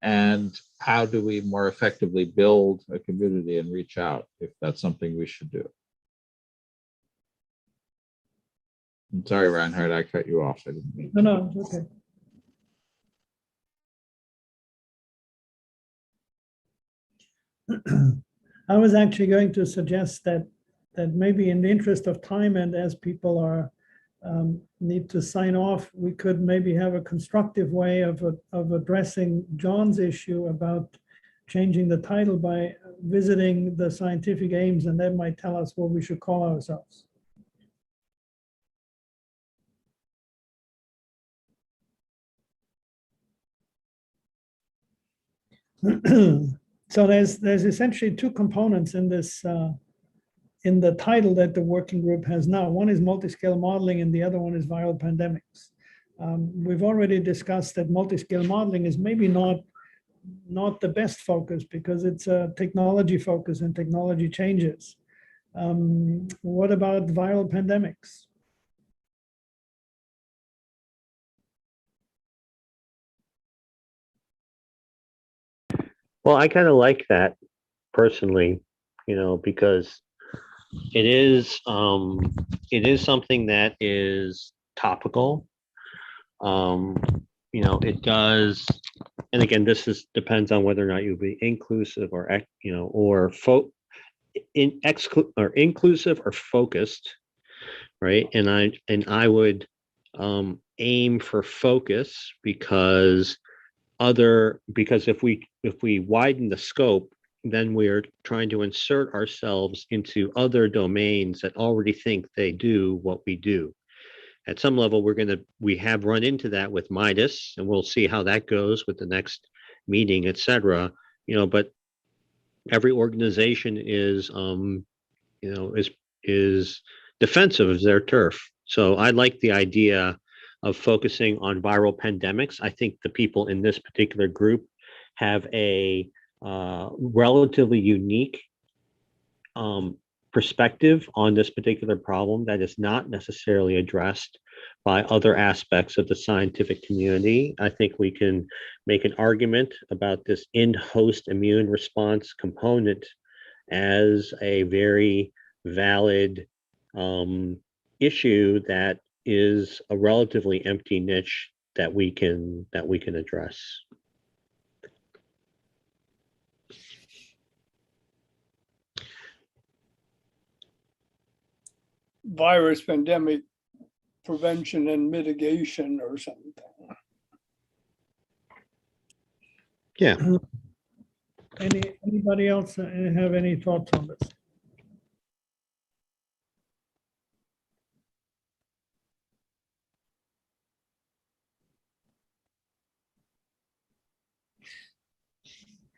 And how do we more effectively build a community and reach out, if that's something we should do? I'm sorry, Reinhard, I cut you off. I didn't mean to. No, it's okay. I was actually going to suggest that maybe in the interest of time, and as people are need to sign off, we could maybe have a constructive way of addressing John's issue about changing the title by visiting the scientific aims, and that might tell us what we should call ourselves. So there's essentially two components in this in the title that the working group has now. One is multi-scale modeling, and the other one is viral pandemics. We've already discussed that multi-scale modeling is maybe not the best focus because it's a technology focus and technology changes. What about viral pandemics? Well, I kind of like that personally, because it is something that is topical. It does, and again, depends on whether or not you be inclusive or inclusive or focused, right? And I would aim for focus because if we widen the scope, then we're trying to insert ourselves into other domains that already think they do what we do. At some level, we have run into that with Midas, and we'll see how that goes with the next meeting, etc. But every organization is defensive of their turf. So I like the idea of focusing on viral pandemics. I think the people in this particular group have a relatively unique perspective on this particular problem that is not necessarily addressed by other aspects of the scientific community. I think we can make an argument about this in-host immune response component as a very valid issue that is a relatively empty niche that we can address. Virus pandemic prevention and mitigation or something. Yeah. Anybody else have any thoughts on this?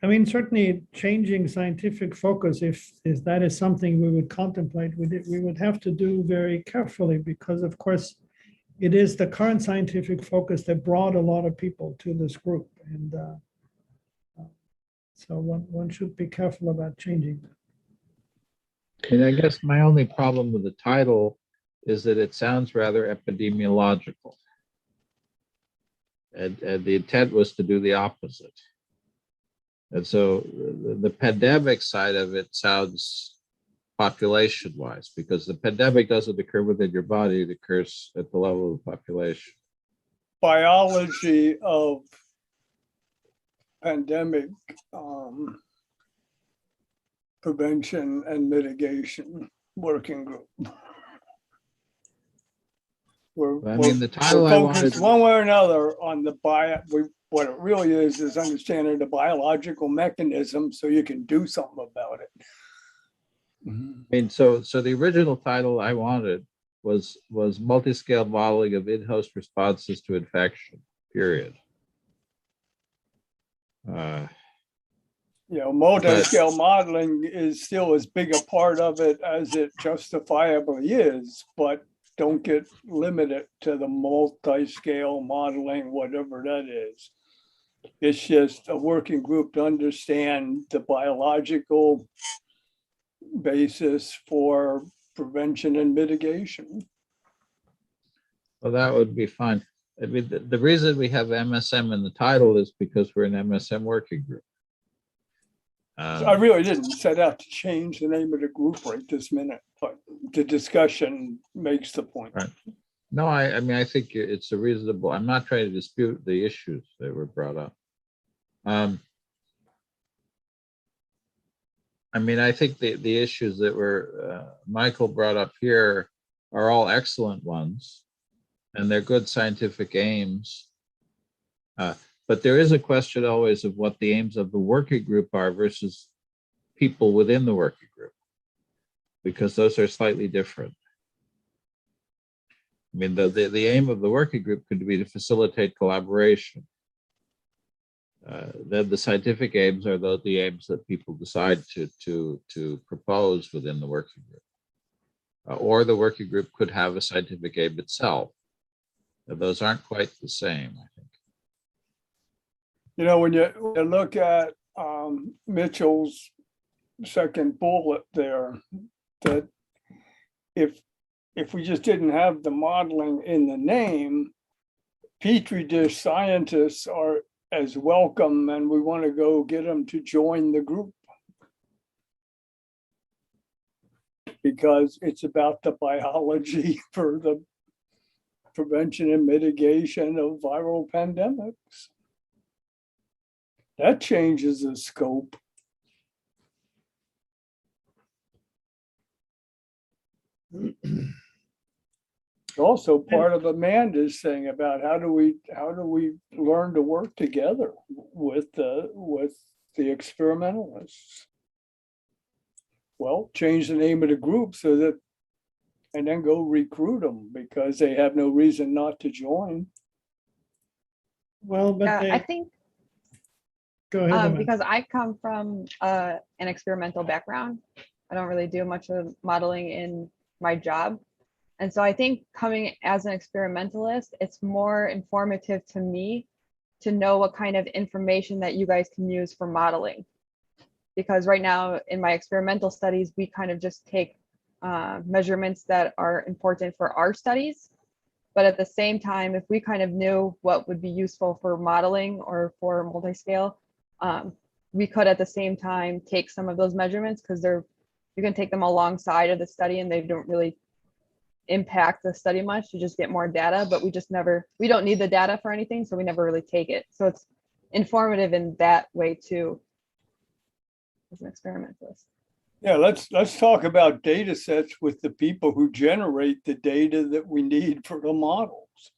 I mean, certainly changing scientific focus, if that is something we would contemplate, we would have to do very carefully because, of course, it is the current scientific focus that brought a lot of people to this group. And so one should be careful about changing that. And I guess my only problem with the title is that it sounds rather epidemiological. And the intent was to do the opposite. And so the pandemic side of it sounds population-wise, because the pandemic doesn't occur within your body, it occurs at the level of the population. Biology of pandemic prevention and mitigation working group. The title I wanted, one way or another on the what it really is understanding the biological mechanism so you can do something about it. so the original title I wanted was multi-scale modeling of in-host responses to infection, period. Multi-scale modeling is still as big a part of it as it justifiably is, but don't get limited to the multi-scale modeling, whatever that is. It's just a working group to understand the biological basis for prevention and mitigation. Well, that would be fine. I mean, the reason we have MSM in the title is because we're an MSM working group. I really didn't set out to change the name of the group right this minute, but the discussion makes the point. Right. No, I mean, I think it's a reasonable, I'm not trying to dispute the issues that were brought up. I mean, I think the issues that were Michael brought up here are all excellent ones, and they're good scientific aims. But But there is a question always of what the aims of the working group are versus people within the working group, because those are slightly different. I mean, the aim of the working group could be to facilitate collaboration. Then the scientific aims are the aims that people decide to propose within the working group. Or the working group could have a scientific aim itself. Those aren't quite the same, I think. You know, when you look at Mitchell's second bullet there, that if we just didn't have the modeling in the name, Petri dish scientists are as welcome, and we want to go get them to join the group, because it's about the biology for the prevention and mitigation of viral pandemics. That changes the scope. Also part of Amanda's thing about how do we learn to work together with the experimentalists. Well, change the name of the group so that, and then go recruit them because they have no reason not to join. Well, but I think go ahead. Amanda. because I come from an experimental background, I don't really do much of modeling in my job. And so I think coming as an experimentalist, it's more informative to me to know what kind of information that you guys can use for modeling. Because right now in my experimental studies, we kind of just take measurements that are important for our studies. But at the same time, if we kind of knew what would be useful for modeling or for multi-scale, we could at the same time take some of those measurements, because you can take them alongside of the study and they don't really impact the study much. You just get more data, but we don't need the data for anything, so we never really take it. So it's informative in that way too, as an experimentalist. Yeah, let's talk about data sets with the people who generate the data that we need for the models.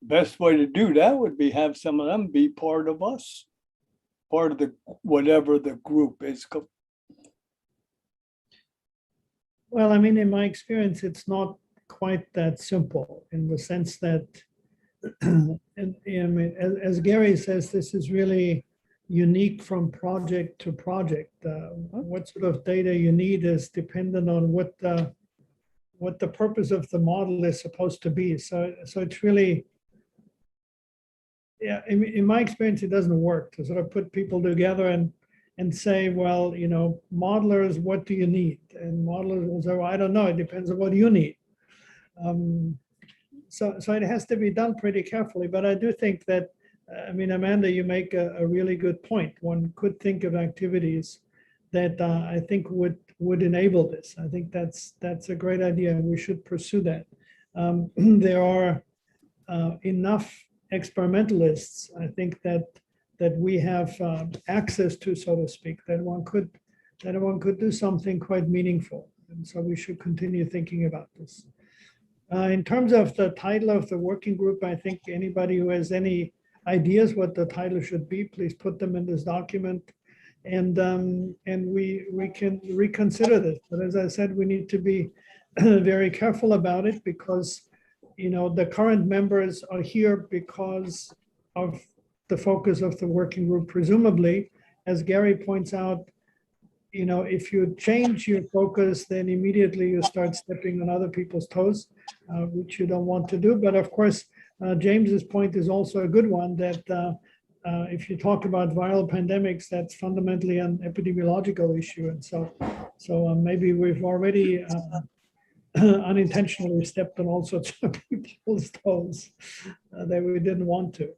Best way to do that would be have some of them be part of us, part of the whatever the group is. Well, I mean, in my experience, it's not quite that simple, in the sense that, and I mean, as Gary says, this is really unique from project to project. What sort of data you need is dependent on what the purpose of the model is supposed to be. So it's really, yeah, in my experience, it doesn't work to sort of put people together and say, well, you know, modelers, what do you need? And modelers will say, well, I don't know, it depends on what you need. So it has to be done pretty carefully, but I do think that, I mean, Amanda, you make a really good point. One could think of activities that I think would enable this. I think that's a great idea, and we should pursue that. There are enough experimentalists, I think, that we have access to, so to speak, that one could do something quite meaningful. And so we should continue thinking about this. In terms of the title of the working group, I think anybody who has any ideas what the title should be, please put them in this document, and we can reconsider this. But as I said, we need to be very careful about it, because, you know, the current members are here because of the focus of the working group. Presumably, as Gary points out, you know, if you change your focus, then immediately you start stepping on other people's toes, which you don't want to do. But of course, James's point is also a good one, that if you talk about viral pandemics, that's fundamentally an epidemiological issue. And so maybe we've already unintentionally stepped on all sorts of people's toes that we didn't want to.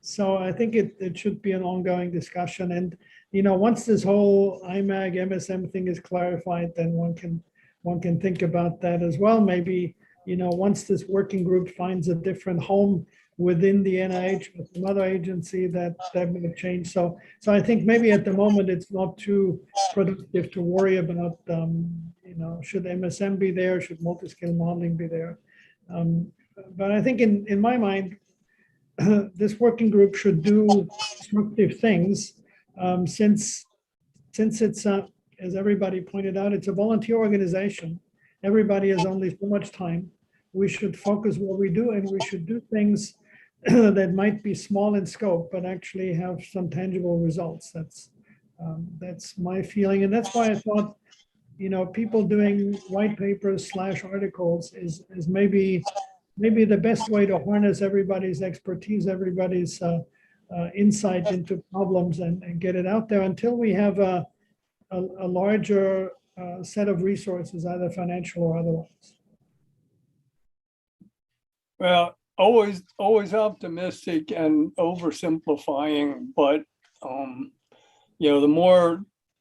So I think it should be an ongoing discussion. And, you know, once this whole Imac MSM thing is clarified, then one can think about that as well. Maybe, you know, once this working group finds a different home within the NIH with another agency, that may change. So I think maybe at the moment it's not too productive to worry about, you know, should MSM be there? Should multi-scale modeling be there? But I think in my mind, this working group should do constructive things, since it's, as everybody pointed out, it's a volunteer organization. Everybody has only so much time. We should focus what we do, and we should do things that might be small in scope, but actually have some tangible results. That's my feeling, and that's why I thought, people doing white papers / articles is maybe the best way to harness everybody's expertise, everybody's insight into problems, and get it out there until we have a larger set of resources, either financial or otherwise. Well, always optimistic and oversimplifying, but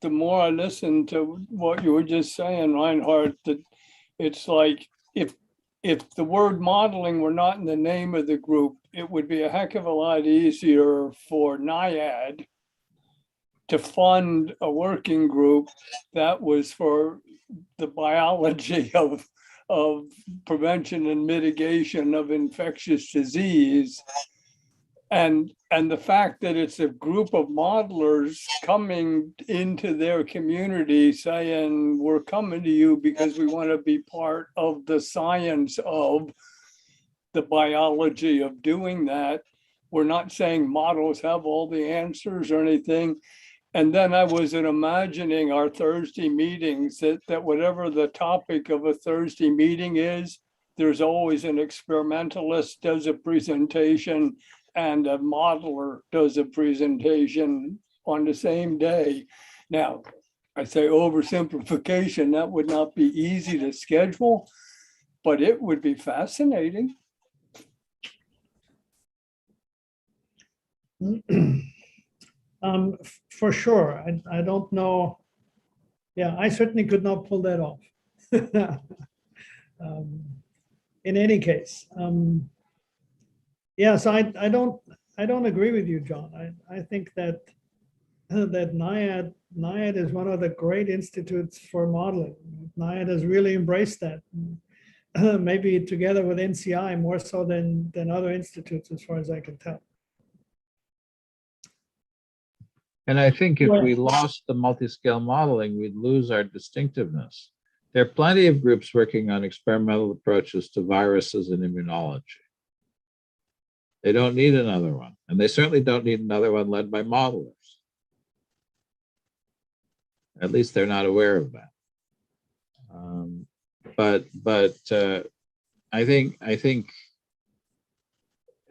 the more I listen to what you were just saying, Reinhardt, that it's like if the word modeling were not in the name of the group, it would be a heck of a lot easier for NIAID to fund a working group that was for the biology of prevention and mitigation of infectious disease. And the fact that it's a group of modelers coming into their community saying, we're coming to you because we want to be part of the science of the biology of doing that. We're not saying models have all the answers or anything. And then I was imagining our Thursday meetings, that whatever the topic of a Thursday meeting is, there's always an experimentalist does a presentation and a modeler does a presentation on the same day. Now, I say oversimplification, that would not be easy to schedule, but it would be fascinating. For sure. I don't know. Yeah, I certainly could not pull that off. In any case, yeah, so I don't agree with you, John. I think that NIAID is one of the great institutes for modeling. NIAID has really embraced that, maybe together with NCI more so than other institutes, as far as I can tell. And I think if we lost the multi-scale modeling, we'd lose our distinctiveness. There are plenty of groups working on experimental approaches to viruses and immunology. They don't need another one, and they certainly don't need another one led by modelers. At least they're not aware of that. But I think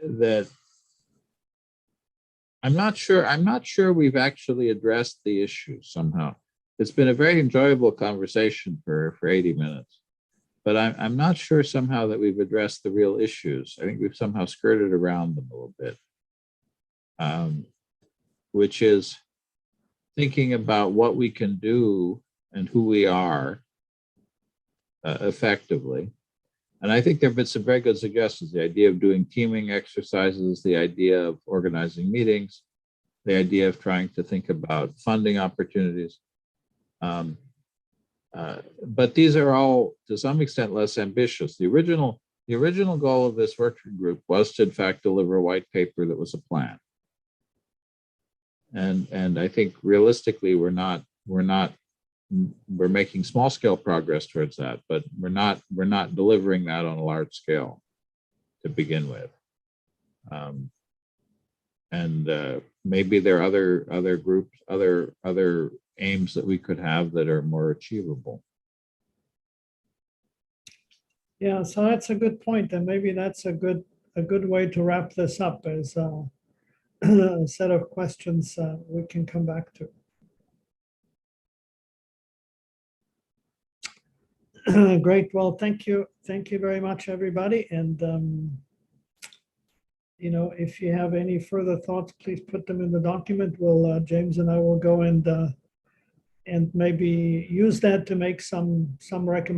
that I'm not sure we've actually addressed the issue somehow. It's been a very enjoyable conversation for 80 minutes, but I'm not sure somehow that we've addressed the real issues. I think we've somehow skirted around them a little bit, which is thinking about what we can do and who we are effectively. And I think there have been some very good suggestions. The idea of doing teaming exercises, the idea of organizing meetings, the idea of trying to think about funding opportunities. But these are all, to some extent, less ambitious. The original goal of this working group was to, in fact, deliver a white paper that was a plan. And I think realistically, we're making small scale progress towards that, but we're not delivering that on a large scale to begin with. Maybe there are other groups, other aims that we could have that are more achievable. Yeah, so that's a good point, and maybe that's a good way to wrap this up as a set of questions we can come back to. Great. Well, thank you very much, everybody. And if you have any further thoughts, please put them in the document. James and I will go and maybe use that to make some recommendations.